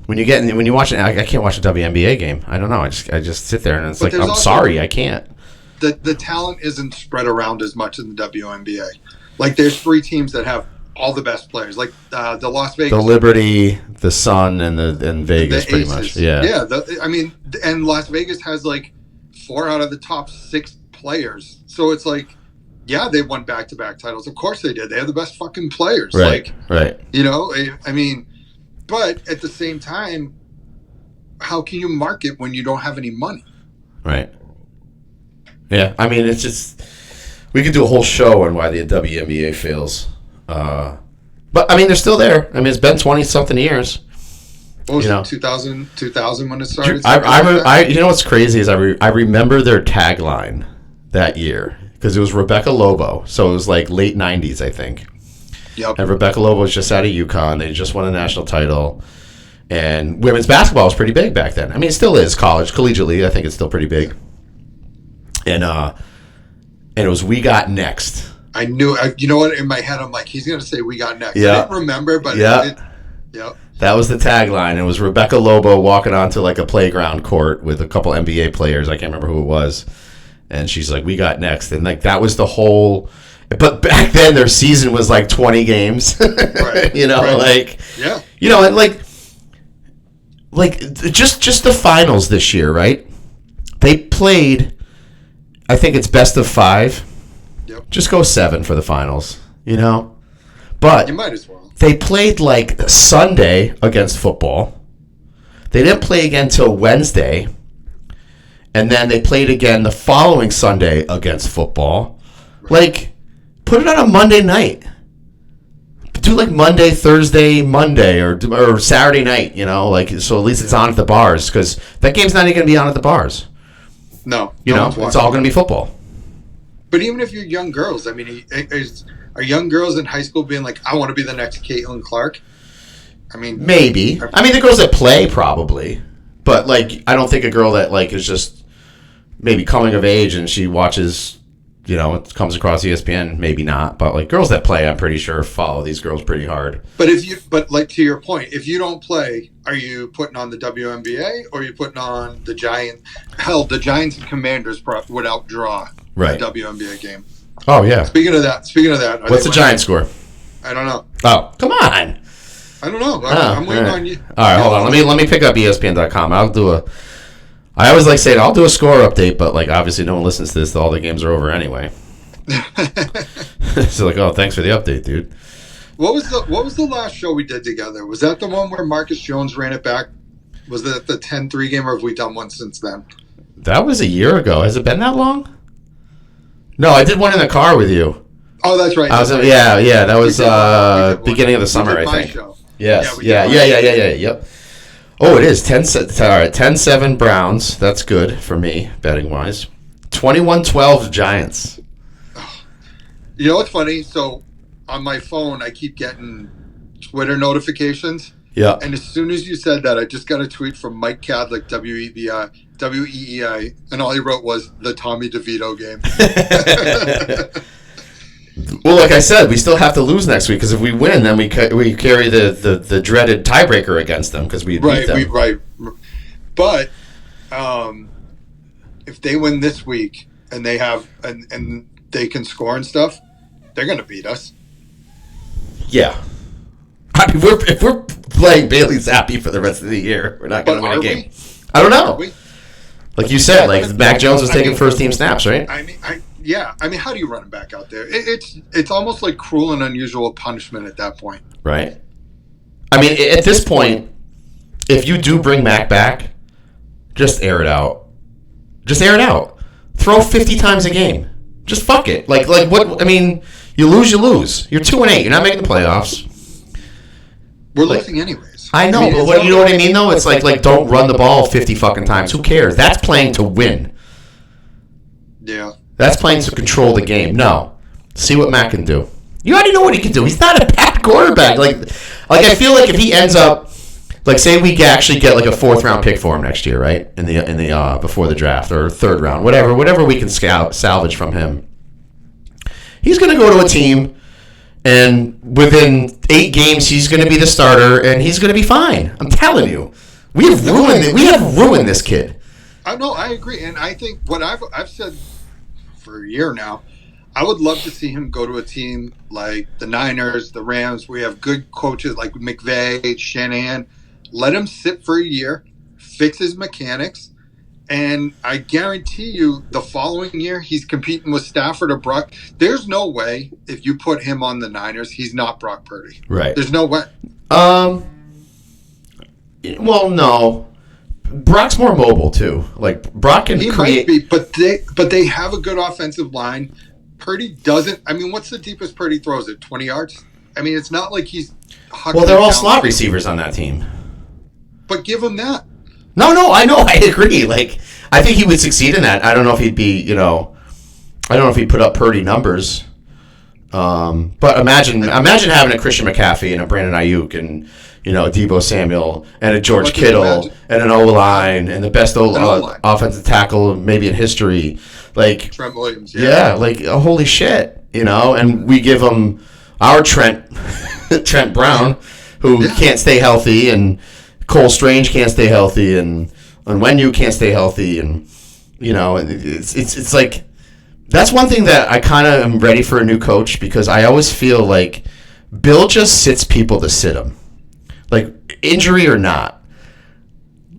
When you watch it, I can't watch a WNBA game. I don't know. I just sit there and it's like, I'm sorry, I can't. The talent isn't spread around as much in the WNBA. Like there's 3 teams that have all the best players, like the Las Vegas, the Liberty, the Sun, and Vegas, pretty much. Yeah. And Las Vegas has like 4 out of the top 6 players. So it's like, yeah, they won back-to-back titles. Of course they did. They have the best fucking players. Right. I mean, but at the same time, how can you market when you don't have any money? Right. Yeah, I mean, it's just, we could do a whole show on why the WNBA fails. But, I mean, they're still there. I mean, it's been 20-something years. What was it, 2000 when it started? You know what's crazy is I remember their tagline that year because it was Rebecca Lobo. So it was like late 90s, I think. Yep. And Rebecca Lobo was just out of UConn. They just won a national title. And women's basketball was pretty big back then. I mean, it still is collegiately. I think it's still pretty big. And it was We Got Next. I knew, you know what, in my head, I'm like, he's going to say We Got Next. Yeah. I didn't remember, but yeah. Yep. That was the tagline. It was Rebecca Lobo walking onto like a playground court with a couple NBA players. I can't remember who it was. And she's like, We Got Next. And like that was the whole. But back then their season was like 20 games. Right. Right. Like, yeah. And like just the finals this year, right? They played, I think it's best of 5. Yep. Just go 7 for the finals, But you might as well. They played like Sunday against football. They didn't play again till Wednesday. And then they played again the following Sunday against football. Right. Like, put it on a Monday night. Do like Monday, Thursday, Monday, or Saturday night, so at least it's on at the bars, because that game's not even going to be on at the bars. No. It's all going to be football. But even if you're young girls, I mean, are young girls in high school being like, I want to be the next Caitlin Clark? I mean, maybe. I mean, the girls that play probably, but like, I don't think a girl that like is just maybe coming of age and she watches, it comes across ESPN, maybe not. But like girls that play, I'm pretty sure follow these girls pretty hard. But like to your point, if you don't play, are you putting on the WNBA or are you putting on the Giants? Hell, the Giants and Commanders would outdraw right. the WNBA game. Oh yeah. Speaking of that, what's the Giants score? I don't know. Oh, come on. I don't know. I'm waiting on you. All right, hold on. Let me pick up ESPN.com. I always like saying I'll do a score update, but like obviously no one listens to this. All the games are over anyway. So like, oh, thanks for the update, dude. What was the last show we did together? Was that the one where Marcus Jones ran it back? Was that the 10-3 game, or have we done one since then? That was a year ago. Has it been that long? No, I did one in the car with you. Oh, that's right. Yeah. That was beginning of the summer, I think. Show. Yes. Yeah. Yep. Oh, it is 10-7. All right, 10-7 Browns. That's good for me betting wise. 21-12 Giants. You know what's funny? So on my phone, I keep getting Twitter notifications. Yeah. And as soon as you said that, I just got a tweet from Mike Cadlick, WEEI, and all he wrote was the Tommy DeVito game. Well, like I said, we still have to lose next week because if we win, then we carry the dreaded tiebreaker against them because we beat them. Right. But if they win this week and they have and they can score and stuff, they're going to beat us. Yeah. I mean, if we're playing Bailey Zappi for the rest of the year, we're not going to win a game. I don't know. Like you said, Mac Jones was taking first-team snaps, right? I mean, how do you run him back out there? It's almost like cruel and unusual punishment at that point. Right. I mean, at this point, if you do bring Mac back, just air it out. Just air it out. Throw 50 times a game. Just fuck it. Like what? I mean, you lose, you lose. You're 2-8. You're not making the playoffs. We're losing anyways. I know, but you know what I mean, though? It's like don't run the ball 50 fucking times. Who cares? That's playing to win. Yeah. That's playing to control the game. No. See what Mac can do. You already know what he can do. He's not a bad quarterback. Like I feel like if he ends up, like, say we actually get like a 4th-round pick for him next year, right? In the before the draft, or 3rd round, whatever we can salvage from him. He's going to go to a team, and within 8 games, he's going to be the starter, and he's going to be fine. I'm telling you, we have ruined this kid. I know, I agree, and I think what I've said for a year now, I would love to see him go to a team like the Niners, the Rams. We have good coaches like McVay, Shanahan. Let him sit for a year, fix his mechanics, and I guarantee you the following year he's competing with Stafford or Brock. There's no way if you put him on the Niners, he's not Brock Purdy. Right. There's no way. Well, no. Brock's more mobile too. Like Brock can create. Might be, but they have a good offensive line. Purdy doesn't. I mean, what's the deepest Purdy throws it? 20 yards. I mean, it's not like he's. Well, they're all slot receivers on that team. But give him that. No, I know, I agree. Like, I think he would succeed in that. I don't know if he'd be, I don't know if he'd put up Purdy numbers. But imagine having a Christian McCaffrey and a Brandon Ayuk and, Deebo Samuel and a George Kittle and an O-line and the best offensive tackle maybe in history. Like, Trent Williams. Yeah, like, holy shit, and we give him our Trent Brown, who can't stay healthy, and Cole Strange can't stay healthy, and Wenyu can't stay healthy, and it's like that's one thing that I kind of am ready for a new coach, because I always feel like Bill just sits people to sit him, like injury or not.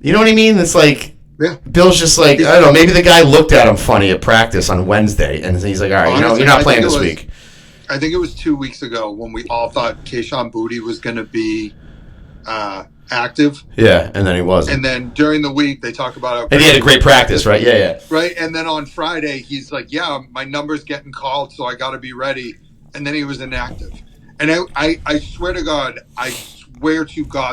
You know what I mean? It's like Bill's just like, I don't know, maybe the guy looked at him funny at practice on Wednesday, and he's like, all right, honestly, you're not playing this week. I think it was 2 weeks ago when we all thought Kayshon Boutte was going to be active. Yeah, and then he wasn't. And then during the week, they talk about... And he had a great practice, right? Yeah. Right, and then on Friday, he's like, my number's getting called, so I got to be ready. And then he was inactive. And I swear to God,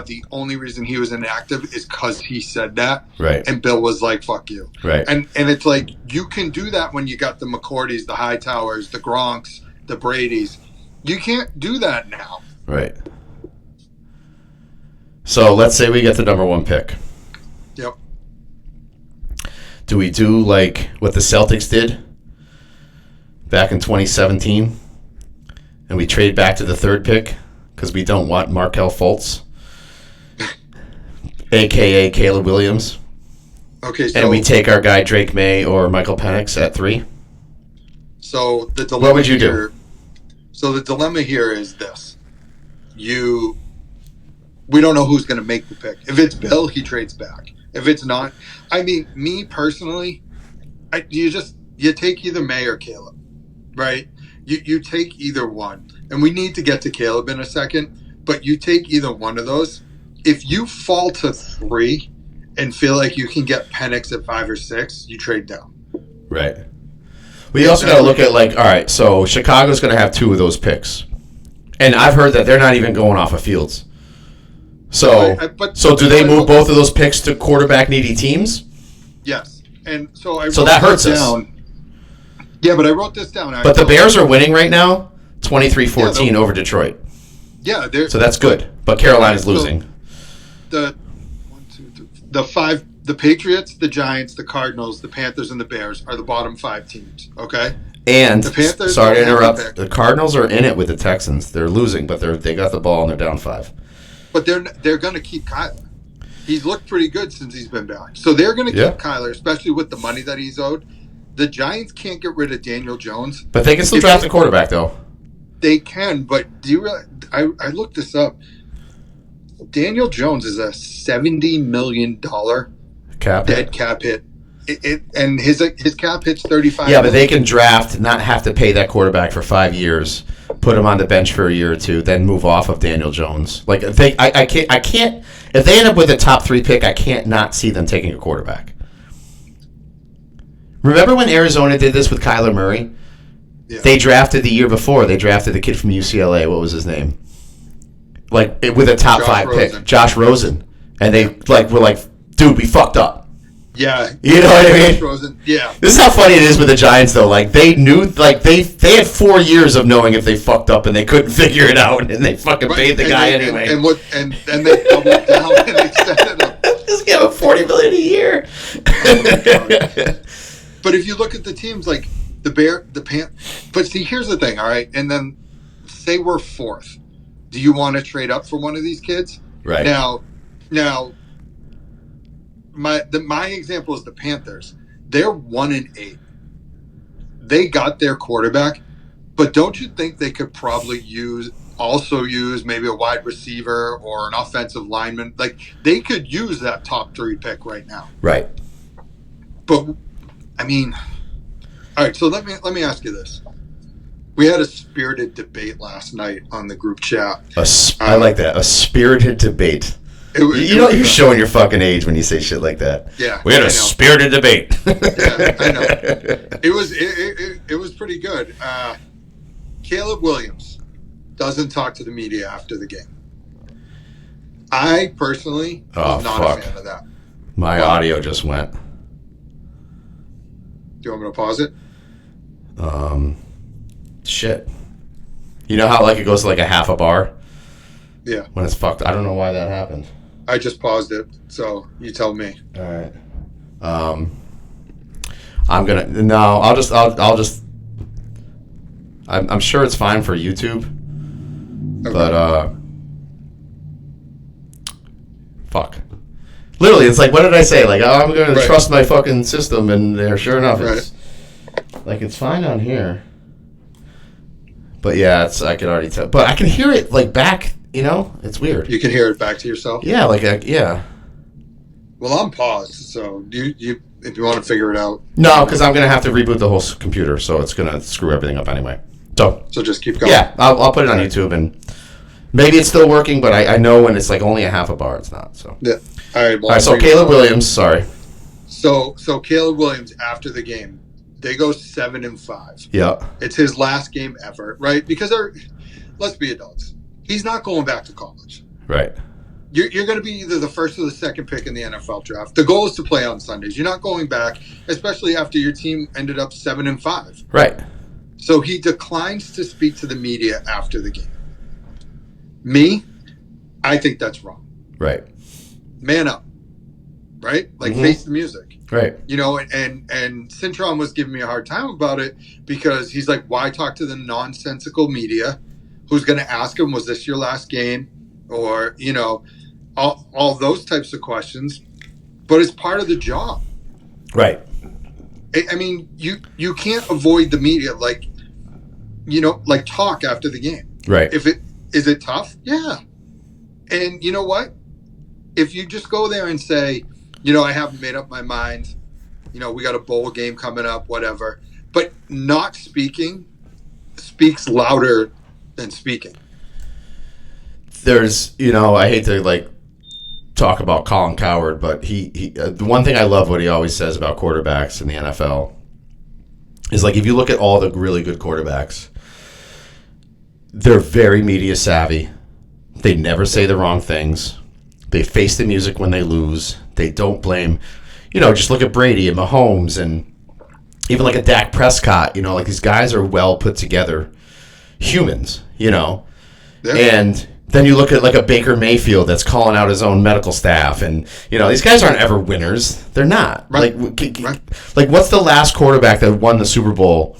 the only reason he was inactive is because he said that. Right. And Bill was like, fuck you. Right. And it's like, you can do that when you got the McCourtys, the Hightowers, the Gronks, the Bradys. You can't do that now. Right. So let's say we get the number 1 pick. Yep. Do we do like what the Celtics did back in 2017? And we trade back to the 3rd pick because we don't want Markelle Fultz, a.k.a. Caleb Williams. Okay, so... And we take our guy Drake May or Michael Penix at 3? So the dilemma what would you do? So the dilemma here is this. We don't know who's going to make the pick. If it's Bill, he trades back. If it's not, I mean, me personally, you take either May or Caleb, right? You take either one. And we need to get to Caleb in a second, but you take either one of those. If you fall to 3 and feel like you can get Penix at 5 or 6, you trade down. Right. We also got to look at, like, all right, so Chicago's going to have 2 of those picks. And I've heard that they're not even going off of Fields. So, do they move both of those picks to quarterback-needy teams? Yes. And so that hurts us. Yeah, but I wrote this down. But the Bears are winning right now, 23-14 over Detroit. Yeah. So that's good. But Carolina's losing. The Patriots, the Giants, the Cardinals, the Panthers, and the Bears are the bottom 5 teams, okay? And The Panthers sorry to don't have interrupt. the pick. The Cardinals are in it with the Texans. They're losing, but they got the ball and they're down 5. But they're going to keep Kyler. He's looked pretty good since he's been back. So they're going to Yeah. keep Kyler, especially with the money that he's owed. The Giants can't get rid of Daniel Jones. But they can still draft a quarterback, though. They can, but do you realize, I looked this up. Daniel Jones is a $70 million Cap dead hit. cap hit. And his cap hit's 35. Yeah, but they can draft, not have to pay that quarterback for 5 years, put him on the bench for a year or two, then move off of Daniel Jones. Like if I can't. If they end up with a top 3 pick, I can't not see them taking a quarterback. Remember when Arizona did this with Kyler Murray? Yeah. They drafted the year before. They drafted the kid from UCLA. What was his name? Like with a top Josh 5 Rosen. pick, Josh Rosen, and they were like, dude, we fucked up. Yeah. You know what I mean? Josh Rosen, yeah. This is how funny it is with the Giants, though. Like they knew, like they had 4 years of knowing if they fucked up and they couldn't figure it out, and they fucking paid the guy anyway. And then they doubled down and extended him. Just give him $40 million a year. But if you look at the teams like but see, here's the thing, all right? And then say we're 4th. Do you want to trade up for one of these kids? Right. Now, my example is the Panthers. They're 1-8. They got their quarterback, but don't you think they could probably use maybe a wide receiver or an offensive lineman? Like they could use that top 3 pick right now. Right. But I mean, all right. So let me ask you this: we had a spirited debate last night on the group chat. I like that. A spirited debate. You're showing your fucking age when you say shit like that. Yeah, we had a spirited debate. Yeah, I know. It was pretty good. Caleb Williams doesn't talk to the media after the game. I personally was not a fan of that. My audio just went. Do you want me to pause it? Shit. You know how it goes to a half a bar? Yeah. When it's fucked. I don't know why that happened. I just paused it, so you tell me. All right. I'm sure it's fine for YouTube. Okay. But fuck. Literally, it's like, what did I say? I'm going to trust my fucking system, and sure enough, it's it's fine on here. But yeah, I can already tell. But I can hear it back. It's weird. You can hear it back to yourself. Yeah, yeah. Well, I'm paused, so you if you want to figure it out. No, because I'm gonna have to reboot the whole computer, so it's gonna screw everything up anyway. So just keep going. Yeah, I'll put it on YouTube, and maybe it's still working, but I know when it's only a half a bar, it's not. So yeah. All right. Well, all right. So Caleb Williams, sorry. So Caleb Williams after the game, they go 7-5. Yeah. It's his last game ever, right? Because let's be adults. He's not going back to college. Right. You're going to be either the first or the second pick in the NFL draft. The goal is to play on Sundays. You're not going back, especially after your team ended up 7-5. Right. So he declines to speak to the media after the game. Me, I think that's wrong. Right. Man up. Right? Face the music. Right. And Cintron was giving me a hard time about it because he's like, why talk to the nonsensical media who's going to ask him, was this your last game? Or, all those types of questions. But it's part of the job. Right. I mean, you can't avoid the media, talk after the game. Right. Is it tough? Yeah. And you know what? If you just go there and say, I haven't made up my mind, we got a bowl game coming up, whatever. But not speaking speaks louder than speaking. There's, I hate to talk about Colin Cowherd, but he the one thing I love what he always says about quarterbacks in the NFL is if you look at all the really good quarterbacks, they're very media savvy. They never say the wrong things. They face the music when they lose. They don't blame. Just look at Brady and Mahomes and even a Dak Prescott. These guys are well put together humans, Yeah. And then you look at a Baker Mayfield that's calling out his own medical staff, and these guys aren't ever winners. They're not. Right. What's the last quarterback that won the Super Bowl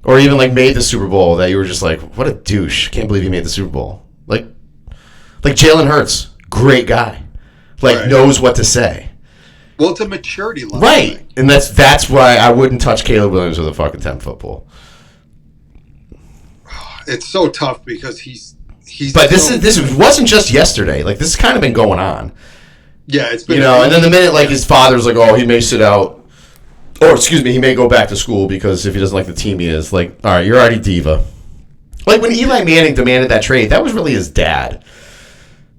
or even like made the Super Bowl that you were just like, what a douche. Can't believe he made the Super Bowl. Like Jalen Hurts, great guy. Like knows what to say. Well, it's a maturity level. Right. Thing. And that's why I wouldn't touch Caleb Williams with a fucking 10-foot pole. It's so tough because he's But this wasn't just yesterday. Like this has kind of been going on. Yeah, it's been and then the minute like his father's like, oh, he may sit out, or excuse me, he may go back to school because if he doesn't like the team he is, like, all right, you're already diva. Like when Eli Manning demanded that trade, that was really his dad.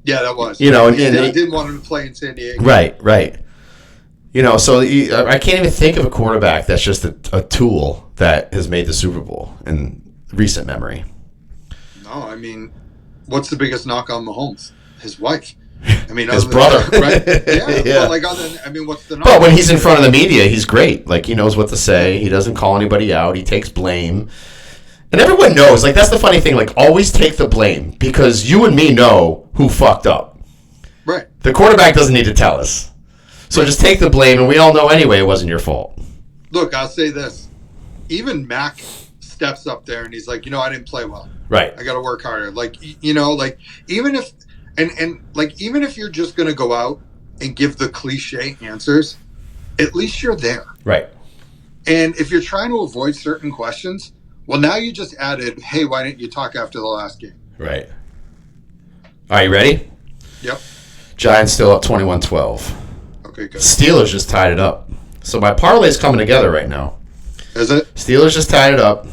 Yeah, that was. And he didn't want him to play in San Diego. Right. So I can't even think of a quarterback that's just a tool that has made the Super Bowl in recent memory. No, I mean, what's the biggest knock on Mahomes? His wife. I mean, his brother. Right? Yeah. But what's the knock? But when he's in front of the media, he's great. Like, he knows what to say. He doesn't call anybody out. He takes blame. And everyone knows. Like, that's the funny thing. Like, always take the blame because you and me know who fucked up. Right. The quarterback doesn't need to tell us. So just take the blame, and we all know anyway it wasn't your fault. Look, I'll say this. Even Mac steps up there, and he's like, I didn't play well. Right. I got to work harder. Even if even if you're just going to go out and give the cliche answers, at least you're there. Right. And if you're trying to avoid certain questions, well, now you just added, hey, why didn't you talk after the last game? Right. Are you ready? Yep. Giants still up 21-12. Okay, good. Steelers just tied it up. So my parlay's coming together right now. Is it? Steelers just tied it up.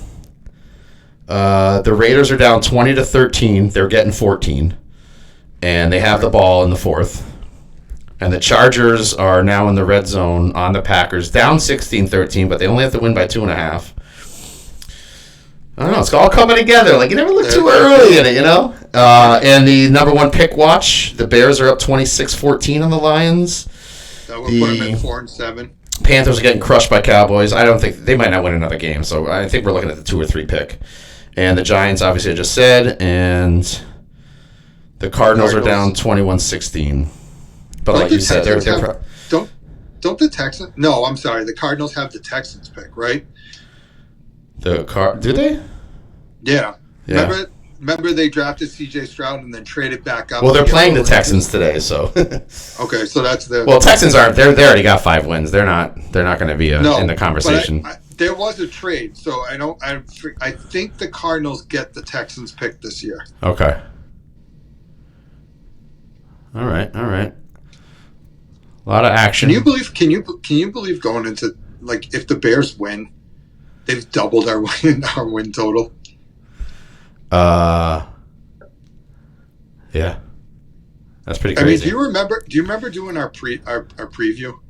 The Raiders are down 20-13. They're getting 14. And they have the ball in the fourth. And the Chargers are now in the red zone on the Packers, down 16-13, but they only have to win by 2.5. I don't know. It's all coming together. Like, you never look too early in it, And the number one pick watch, the Bears are up 26-14 on the Lions. That would put them at 4-7. Panthers are getting crushed by Cowboys. I don't think they might not win another game, so I think we're looking at the 2 or 3 pick. And the Giants, obviously, I just said, and the Cardinals are down 21-16. But like you said, they're don't the Texans? No, I'm sorry. The Cardinals have the Texans pick, right? Do they? Yeah. Remember they drafted C.J. Stroud and then traded back up. Well, they're playing the Texans today, so. Okay, so that's the. Well, Texans aren't. They already got 5 wins. They're not going to be in the conversation. But there was a trade, so I think the Cardinals get the Texans pick this year. Okay. All right. A lot of action. Can you believe going into, like, if the Bears win, they've doubled our win total? Yeah, that's pretty crazy. I mean, do you remember doing our preview?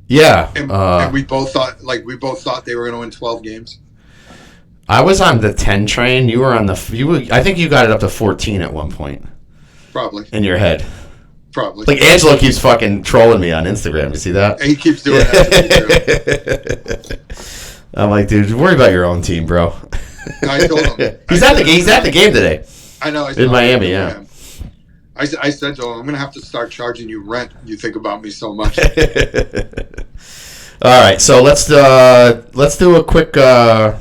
Yeah, and we both thought they were going to win 12 games. I was on the 10 train. You were on I think you got it up to 14 at one point. Probably in your head. Probably. Like Angelo keeps fucking trolling me on Instagram. You see that? And he keeps doing that. I'm like, dude, worry about your own team, bro. I told him. He's at the game today. I know. In Miami, yeah. I said to him, I'm going to have to start charging you rent. You think about me so much. All right, so let's do a quick. How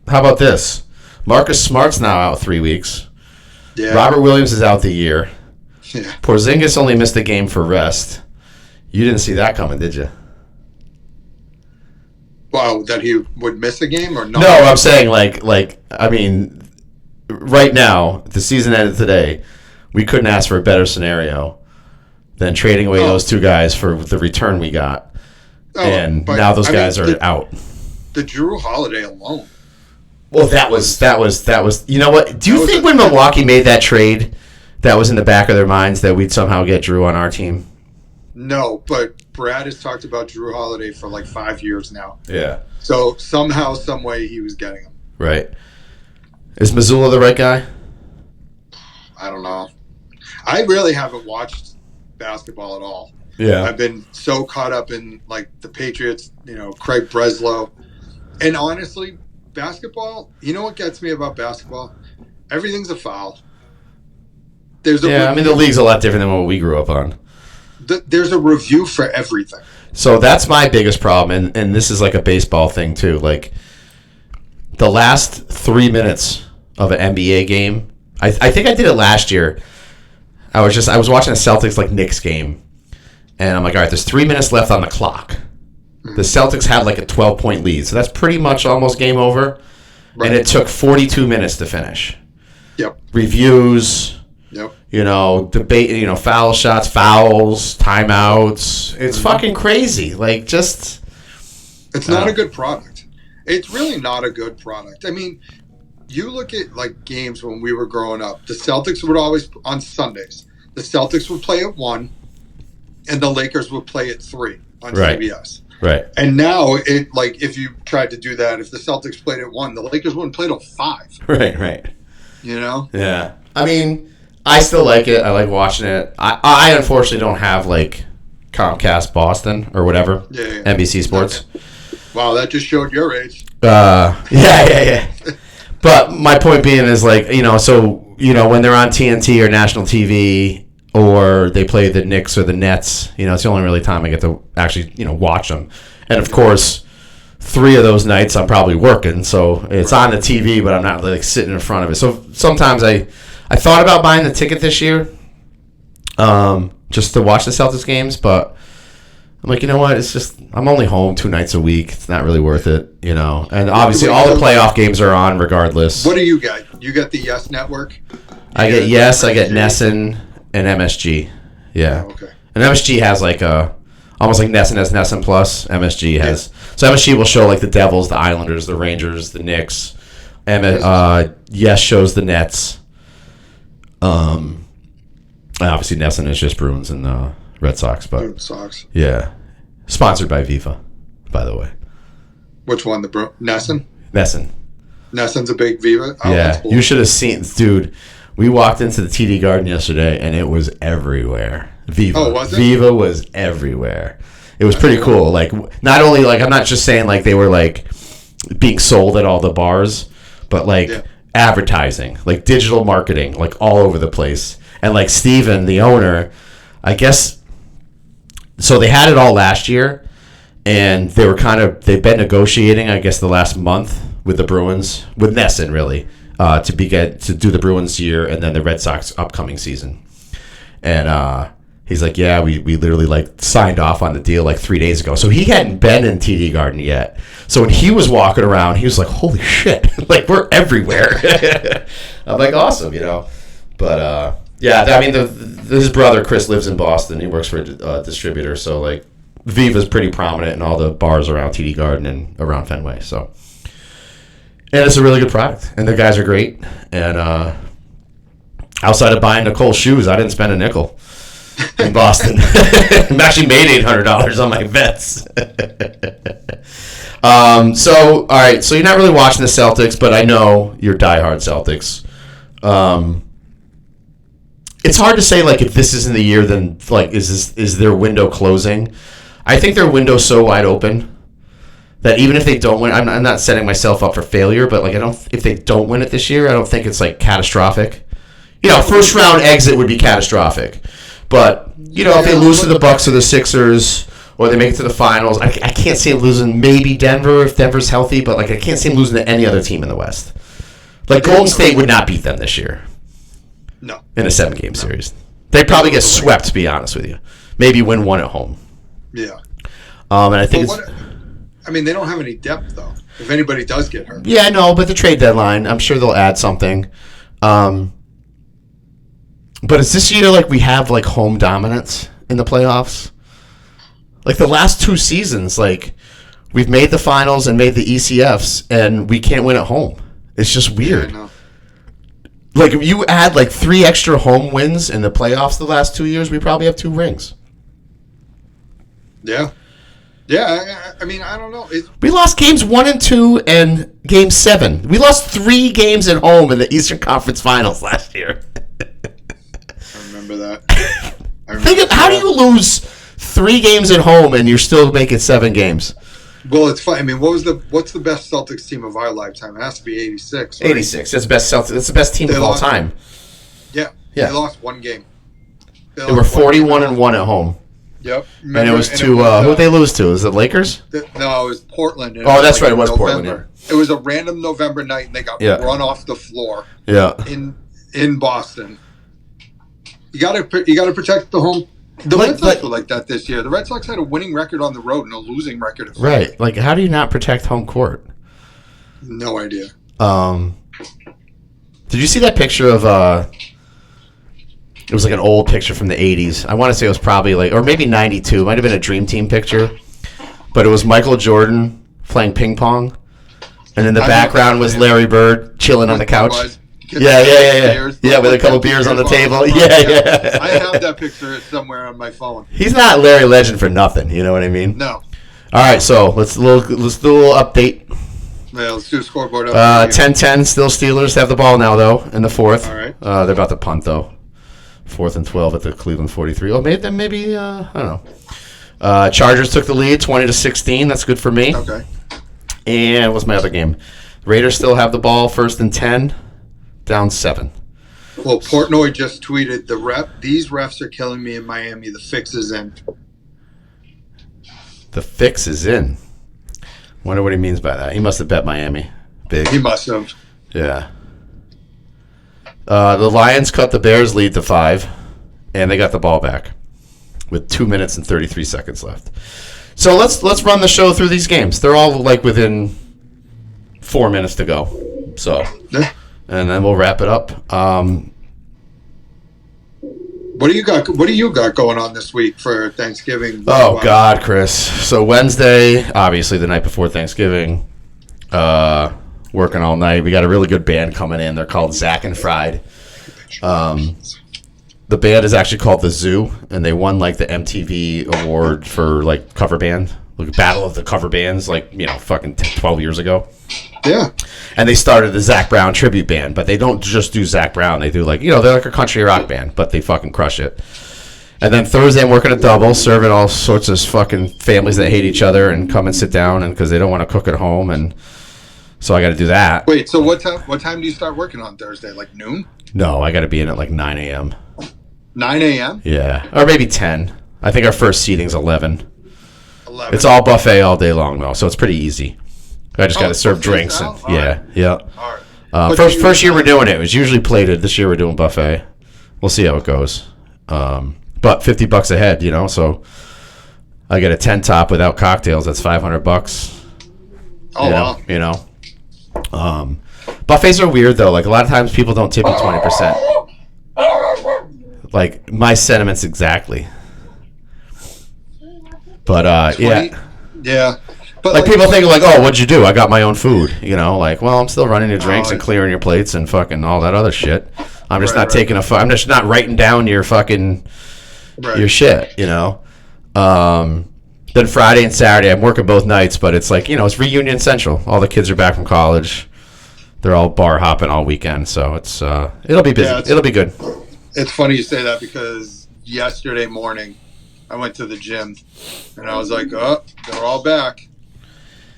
about this? Marcus Smart's now out 3 weeks. Yeah. Robert Williams is out the year. Yeah. Porzingis only missed a game for rest. You didn't see that coming, did you? Wow, that he would miss a game or not? No, I'm saying I mean, right now, the season ended today. We couldn't ask for a better scenario than trading away those 2 guys for the return we got. And now those guys are out. The Drew Holiday alone. Well, that was. You know what? Do you think when Milwaukee made that trade, that was in the back of their minds that we'd somehow get Drew on our team? No, but Brad has talked about Drew Holiday for like 5 years now. Yeah. So somehow, some way, he was getting him. Right. Is Missoula the right guy? I don't know. I really haven't watched basketball at all. Yeah. I've been so caught up in like the Patriots, Craig Breslow. And honestly, basketball, you know what gets me about basketball? Everything's a foul. I mean, the league's a lot different than what we grew up on. There's a review for everything. So that's my biggest problem, and this is like a baseball thing too. Like, the last 3 minutes of an NBA game. I think I did it last year. I was watching a Celtics like Knicks game, and I'm like, all right, there's 3 minutes left on the clock. The Celtics had like a 12-point lead, so that's pretty much almost game over. Right. And it took 42 minutes to finish. Yep. Reviews. Yep. Debate. Foul shots, fouls, timeouts. It's fucking crazy. Like, just. It's not a good product. It's really not a good product. I mean, you look at like games when we were growing up. The Celtics would always on Sundays. The Celtics would play at 1, and the Lakers would play at 3 on CBS. Right. And now, if you tried to do that, if the Celtics played at 1, the Lakers wouldn't play till 5. Right. Yeah. I mean, I still like it. I like watching it. I unfortunately don't have like Comcast Boston or whatever. Yeah. NBC Sports. Okay. Wow, that just showed your age. Yeah. But my point being is like, when they're on TNT or national TV, or they play the Knicks or the Nets, it's the only really time I get to actually, watch them. And of course, 3 of those nights I'm probably working, so it's on the TV, but I'm not like sitting in front of it. So sometimes I thought about buying the ticket this year, just to watch the Celtics games, but I'm like, you know what? It's just I'm only home 2 nights a week. It's not really worth it, And obviously, all the playoff games are on regardless. What do you get? You get the Yes Network. I get Yes. I get Nesson. And MSG, yeah. Oh, okay. And MSG has like almost like Nesson has Nesson Plus. MSG has so MSG will show like the Devils, the Islanders, the Rangers, the Knicks. Yes shows the Nets. And obviously Nesson is just Bruins and Red Sox, but Red Sox. Yeah, sponsored by Viva, by the way. Which one? The Nesson. Nesson's a big Viva. Oh, yeah, cool. You should have seen, dude. We walked into the TD Garden yesterday, and it was everywhere. Viva. Oh, was it? Viva was everywhere. It was pretty cool. Like, not only, like, I'm not just saying, like, they were, like, being sold at all the bars, but, like, advertising, like, digital marketing, like, all over the place. And, like, Steven, the owner, I guess, so they had it all last year, and they were they've been negotiating, I guess, the last month with the Bruins, with Nesson, really. To do the Bruins year and then the Red Sox upcoming season. And he's like, yeah, we literally like signed off on the deal like 3 days ago. So he hadn't been in TD Garden yet. So when he was walking around, he was like, holy shit, like we're everywhere. I'm like, awesome, But yeah, I mean, his brother Chris lives in Boston. He works for a distributor. So like Viva's pretty prominent in all the bars around TD Garden and around Fenway. So. And it's a really good product. And the guys are great. And outside of buying Nicole's shoes, I didn't spend a nickel in Boston. I actually made $800 on my bets. All right. So you're not really watching the Celtics, but I know you're diehard Celtics. It's hard to say, like, if this isn't the year, then, like, is their window closing? I think their window's so wide open that even if they don't win, I'm not setting myself up for failure, but like if they don't win it this year, I don't think it's like catastrophic. First round exit would be catastrophic, but if they lose to the Bucks or the Sixers, or they make it to the finals, I can't see them losing. Maybe Denver if Denver's healthy, but like I can't see them losing to any other team in the West. Like Golden State would not beat them this year. No, in a 7-game series, they'd probably get swept. To be honest with you, maybe win 1 at home. Yeah, and I think I mean, they don't have any depth, though, if anybody does get hurt. Yeah, no, but the trade deadline, I'm sure they'll add something. But is this year like we have like home dominance in the playoffs? Like the last 2 seasons, like we've made the finals and made the ECFs, and we can't win at home. It's just weird. Yeah, I know. Like if you add like 3 extra home wins in the playoffs the last 2 years, we probably have 2 rings. Yeah. Yeah, I mean, I don't know. We lost games 1 and 2 and game 7. We lost 3 games at home in the Eastern Conference Finals last year. I remember that. How do you lose 3 games at home and you're still making 7 games? Well, it's fun. I mean, what's the best Celtics team of our lifetime? It has to be 86. Right? 86. That's the best Celtics. That's the best team of all time. Yeah. They lost 1 game. They were 41-1 at home. Yep. And it was who'd they lose to? Is it Lakers? No, it was Portland. Oh, that's right. It was Portland. Yeah. It was a random November night, and they got run off the floor. Yeah. In Boston. You got to protect the home. The Red Sox were like that this year. The Red Sox had a winning record on the road and a losing record. Right. Like, how do you not protect home court? No idea. Did you see that picture of it was like an old picture from the 80s. I want to say it was probably or maybe 92. It might have been a Dream Team picture. But it was Michael Jordan playing ping pong. And in the background was Larry Bird chilling on the couch. Yeah. Yeah, with a couple beers on the table. Yeah. I have that picture somewhere on my phone. He's not Larry Legend for nothing. You know what I mean? No. All right, so let's do a little update. Yeah, let's do a scoreboard. 10-10, still Steelers have the ball now, though, in the fourth. All right. They're about to punt, though. 4th and 12 at the Cleveland 43. Oh, maybe I don't know. Chargers took the lead, 20-16. That's good for me. Okay. And what's my other game? Raiders still have the ball, 1st and 10, down 7. Well, Portnoy just tweeted, these refs are killing me in Miami. The fix is in. The fix is in. Wonder what he means by that. He must have bet Miami. Big. He must have. Yeah. The Lions cut the Bears' lead to 5, and they got the ball back with 2 minutes and 33 seconds left. So let's run the show through these games. They're all within 4 minutes to go. So, and then we'll wrap it up. What do you got? What do you got going on this week for Thanksgiving? Oh God, Chris. So Wednesday, obviously the night before Thanksgiving, working all night. We got a really good band coming in. They're called Zach and Fried. The band is actually called The Zoo, and they won the MTV award for cover band, Battle of the Cover Bands, fucking 12 years ago. Yeah. And they started the Zach Brown tribute band, but they don't just do Zach Brown. They do they're like a country rock band, but they fucking crush it. And then Thursday I'm working a double, serving all sorts of fucking families that hate each other and come and sit down and because they don't want to cook at home, and so I got to do that. Wait, so what time do you start working on Thursday? Noon? No, I got to be in at 9 a.m. 9 a.m.? Yeah, or maybe 10. I think our first seating's 11. 11. It's all buffet all day long though, so it's pretty easy. I just got to serve drinks. And, yeah. All right. First year we're doing it was usually plated. This year we're doing buffet. We'll see how it goes. But $50 a head, so I get a 10 top without cocktails. That's $500. Oh wow. Buffets are weird though. A lot of times people don't tip you 20%. My sentiments exactly. But yeah. Yeah. But people think oh, what'd you do? I got my own food. Well, I'm still running your drinks and clearing your plates and fucking all that other shit. I'm just not taking I'm just not writing down your fucking your shit. Then Friday and Saturday, I'm working both nights, but it's it's reunion central. All the kids are back from college. They're all bar hopping all weekend, so it's it'll be busy. It'll be good. It's funny you say that because yesterday morning I went to the gym and I was like, oh, they're all back.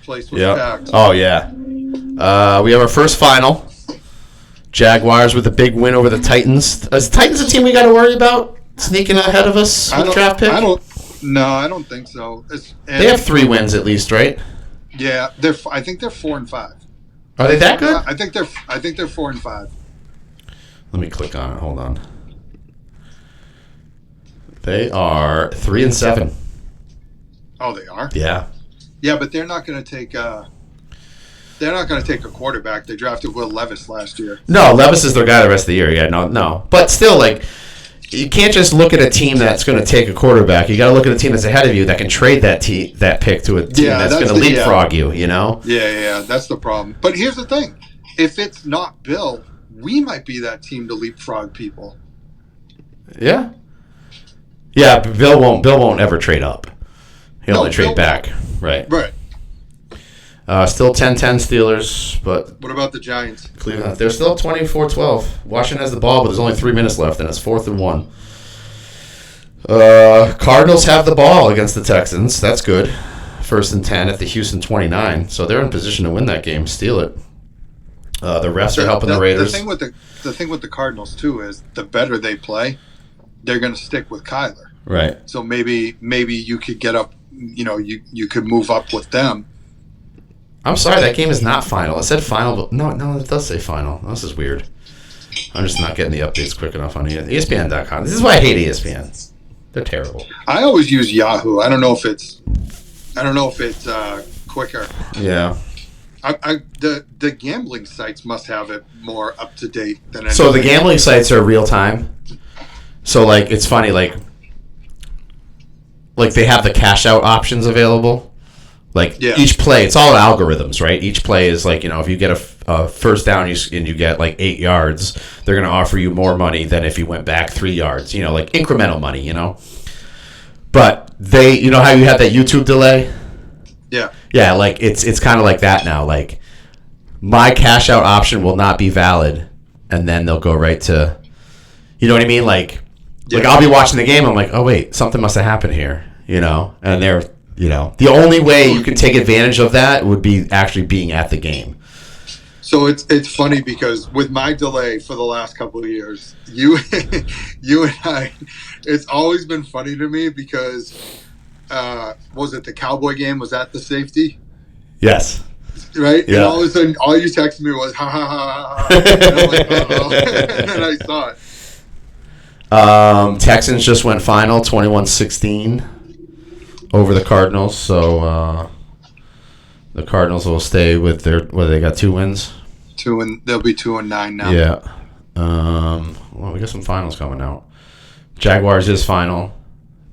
Place was packed. Oh yeah. We have our first final. Jaguars with a big win over the Titans. Is the Titans a team we got to worry about sneaking ahead of us with the draft pick? I don't think so. They have 3 wins at least, right? Yeah, I think they're 4 and 5. Are they that good? I think they're 4 and 5. Let me click on it. Hold on. They are 3 and 7. Oh, they are? Yeah. Yeah, but they're not going to take a quarterback. They drafted Will Levis last year. No, Levis is their guy the rest of the year. Yeah, no. But still, you can't just look at a team that's going to take a quarterback. You got to look at a team that's ahead of you that can trade that pick to a team that's going to leapfrog you. Yeah, that's the problem. But here's the thing: if it's not Bill, we might be that team to leapfrog people. Yeah. Yeah, but Bill won't ever trade up. He'll only trade back. Right. Still 10-10 Steelers, but... What about the Giants? Cleveland, they're still 24-12. Washington has the ball, but there's only 3 minutes left, and it's 4th and 1. Cardinals have the ball against the Texans. That's good. 1st and 10 at the Houston 29. So they're in position to win that game, steal it. The refs are helping the Raiders. The thing with the Cardinals, too, is the better they play, they're going to stick with Kyler. Right. So maybe you could get up. You could move up with them. I'm sorry, that game is not final. It said final, but no, it does say final. This is weird. I'm just not getting the updates quick enough on ESPN.com. This is why I hate ESPN. They're terrible. I always use Yahoo. I don't know if it's quicker. Yeah. The gambling sites must have it more up to date than anything. So the gambling sites are real time. So like it's funny, like they have the cash out options available. Like each play, it's all algorithms, right? Each play is like, if you get a first down and you get like 8 yards, they're going to offer you more money than if you went back 3 yards, like incremental money, But they, how you have that YouTube delay? Yeah. Yeah, like it's kind of like that now. Like my cash out option will not be valid, and then they'll go right to, you know what I mean? Like I'll be watching the game, I'm like, oh wait, something must have happened here, and they're. The only way you can take advantage of that would be actually being at the game. So it's funny because with my delay for the last couple of years, you and I, it's always been funny to me because was it the Cowboy game? Was that the safety? Yes. Right? Yeah. And all of a sudden, all you texted me was, ha, ha, ha, ha. And I'm like, uh-oh. And then I saw it. Texans just went final, 21-16. Over the Cardinals, so the Cardinals will stay with their. They got 2 wins. They'll be 2-9 now. Yeah. Well, we got some finals coming out. Jaguars is final.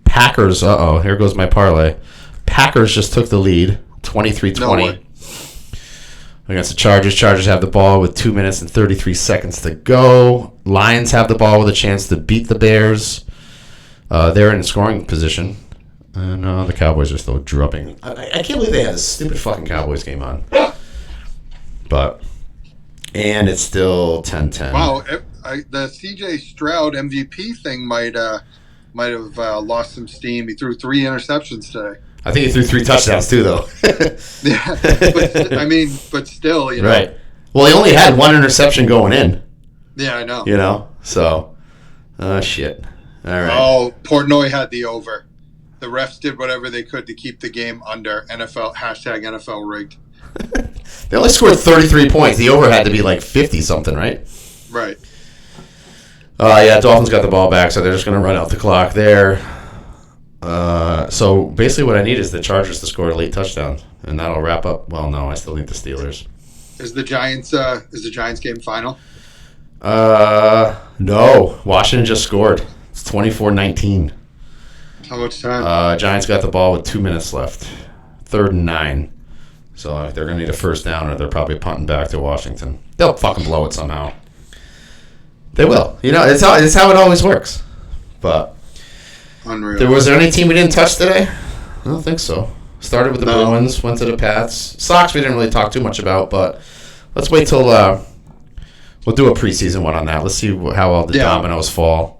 Packers. Here goes my parlay. Packers just took the lead, 23-20 No against the Chargers. Chargers have the ball with 2 minutes and 33 seconds to go. Lions have the ball with a chance to beat the Bears. They're in scoring position. And the Cowboys are still dropping. I can't believe they had this stupid fucking Cowboys game on. And it's still 10-10. Wow, the C.J. Stroud MVP thing might have lost some steam. He threw 3 interceptions today. I think he threw 3 touchdowns too, though. Yeah, but still, Right. Well, he only had 1 interception going in. Yeah, I know. So, shit. All right. Oh, Portnoy had the over. The refs did whatever they could to keep the game under #NFL rigged. They only scored 33 points. The over had to be like 50-something, right? Right. Yeah, Dolphins got the ball back, so they're just going to run out the clock there. So basically what I need is the Chargers to score a late touchdown, and that'll wrap up. Well, no, I still need the Steelers. Is the Giants game final? No. Washington just scored. It's 24-19. How much time? Giants got the ball with 2 minutes left. 3rd and 9. So they're going to need a first down, or they're probably punting back to Washington. They'll fucking blow it somehow. They will. It's how it always works. But Unreal. Was there any team we didn't touch today? I don't think so. Started with the Bruins, went to the Pats. Sox we didn't really talk too much about, but let's wait till we'll do a preseason one on that. Let's see how all the dominoes fall.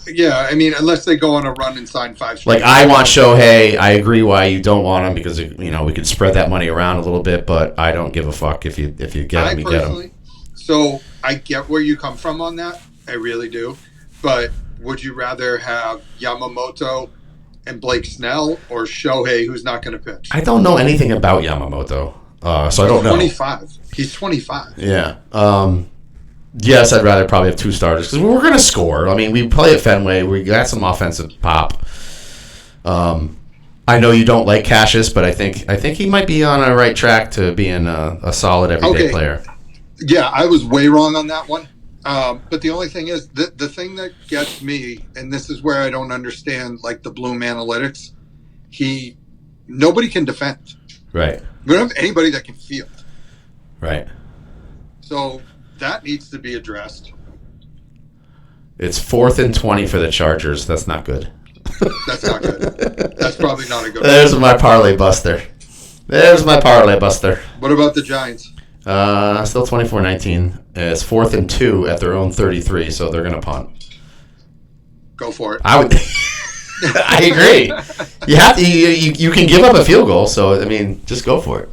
Yeah, unless they go on a run and sign 5 straight. Like, I want Shohei. I agree why you don't want him because, we could spread that money around a little bit, but I don't give a fuck if you get him, you get him. So, I get where you come from on that. I really do. But would you rather have Yamamoto and Blake Snell or Shohei, who's not going to pitch? I don't know anything about Yamamoto, so I don't know. 25. He's 25. Yeah. Yes, I'd rather probably have 2 starters because we're going to score. We play at Fenway. We got some offensive pop. I know you don't like Cassius, but I think he might be on a right track to being a solid everyday player. Yeah, I was way wrong on that one. But the only thing is, the thing that gets me, and this is where I don't understand, like the Bloom analytics, nobody can defend. Right. We don't have anybody that can field. Right. So that needs to be addressed. It's 4th and 20 for the Chargers. That's not good. That's not good. That's probably not a good There's one. My parlay buster. What about the Giants? Still 24-19. It's 4th and 2 at their own 33, so they're going to punt. Go for it. I would. I agree. You have to. You can give up a field goal, so just go for it.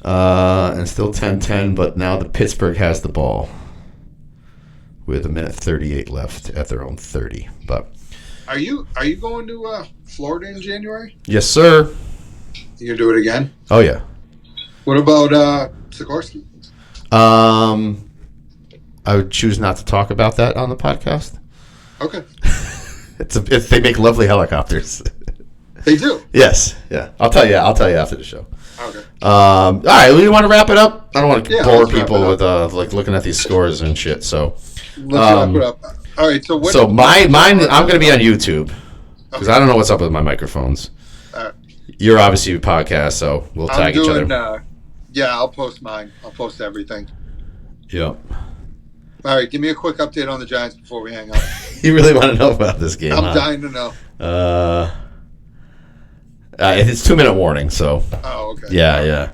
And still 10-10, but now the Pittsburgh has the ball with 1:38 left at their own 30. But Are you going to Florida in January? Yes, sir. You gonna do it again? Oh yeah. What about Sikorsky? I would choose not to talk about that on the podcast. Okay. They make lovely helicopters. They do. Yes. Yeah. I'll tell you after the show. Okay. All right. We want to wrap it up. I don't want to bore let's wrap people it up. with like looking at these scores and shit. So Let's wrap it up. All right. So mine. I'm going to be on YouTube because I don't know what's up with my microphones. You're obviously a podcast, so we'll tag each other. Yeah, I'll post mine. I'll post everything. Yep. All right, give me a quick update on the Giants before we hang up. You really want to know about this game? I'm dying to know. It's 2-minute warning, so. Oh, okay. Yeah.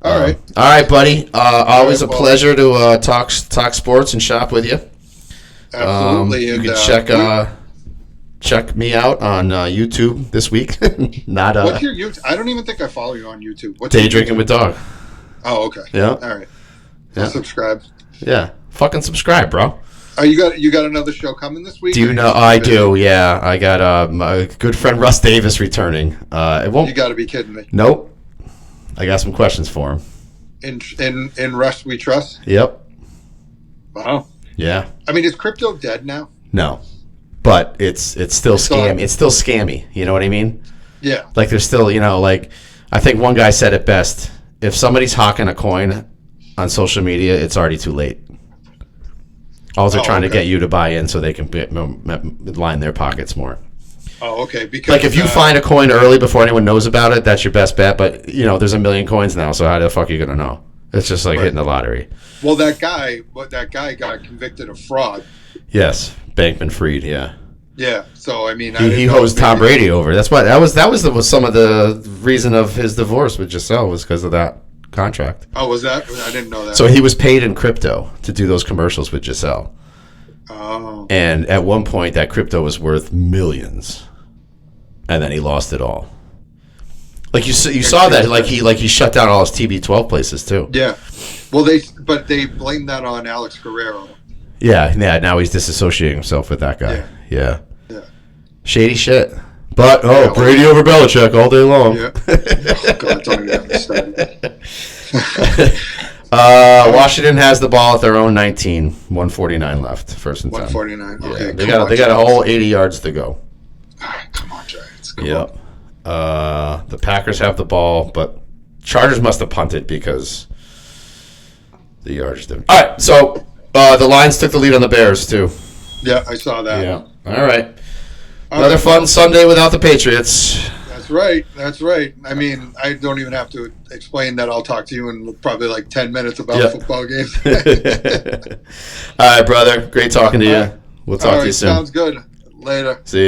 All right. All right, buddy. Always a pleasure to talk sports and shop with you. Absolutely. You can check me out on YouTube this week. What's your YouTube? I don't even think I follow you on YouTube. What's Day Drinking with Dog. Oh, okay. Yeah. All right. I'll Yeah. subscribe. Yeah. Fucking subscribe, bro. Oh, you got another show coming this week? Do you know? I do. Yeah. I got my good friend Russ Davis returning. It won't. You got to be kidding me. Nope. I got some questions for him. In Russ we trust. Yep. Wow. Yeah. I mean, is crypto dead now? No. But it's still scam. It's still scammy. You know what I mean? Yeah. Like there's still, like I think one guy said it best. If somebody's hawking a coin on social media, it's already too late. All they're trying to get you to buy in so they can line their pockets more. Oh, okay. Because Like if you find a coin early before anyone knows about it, that's your best bet. But there's a million coins now, so how the fuck are you gonna know? It's just like hitting the lottery. Well, that guy got convicted of fraud. Yes, Bankman-Fried. Yeah. Yeah. So I mean, He hosed Tom Brady over. That's why that was some of the reason of his divorce with Giselle was because of that contract. Oh, was that? I didn't know that. So he was paid in crypto to do those commercials with Giselle. Oh. And at one point, that crypto was worth millions, and then he lost it all. Like you saw that, like he shut down all his TB12 places too. Yeah. Well, they blamed that on Alex Guerrero. Yeah. Now he's disassociating himself with that guy. Yeah. Yeah. Shady shit. But Brady over Belichick all day long. Yeah. Oh, God, don't even get me started. Washington has the ball at their own 19. 149 left. First and 10. 149. Okay. Yeah, they got a whole 80 yards to go. All right, come on, Giants. Yep. The Packers have the ball, but Chargers must have punted because the yards didn't. All right, so the Lions took the lead on the Bears too. Yeah, I saw that. Yeah. All right. Another fun Sunday without the Patriots. That's right. I mean, I don't even have to explain that. I'll talk to you in probably like 10 minutes about football games. All right, brother. Great talking to you. We'll talk to you soon. Sounds good. Later. See ya.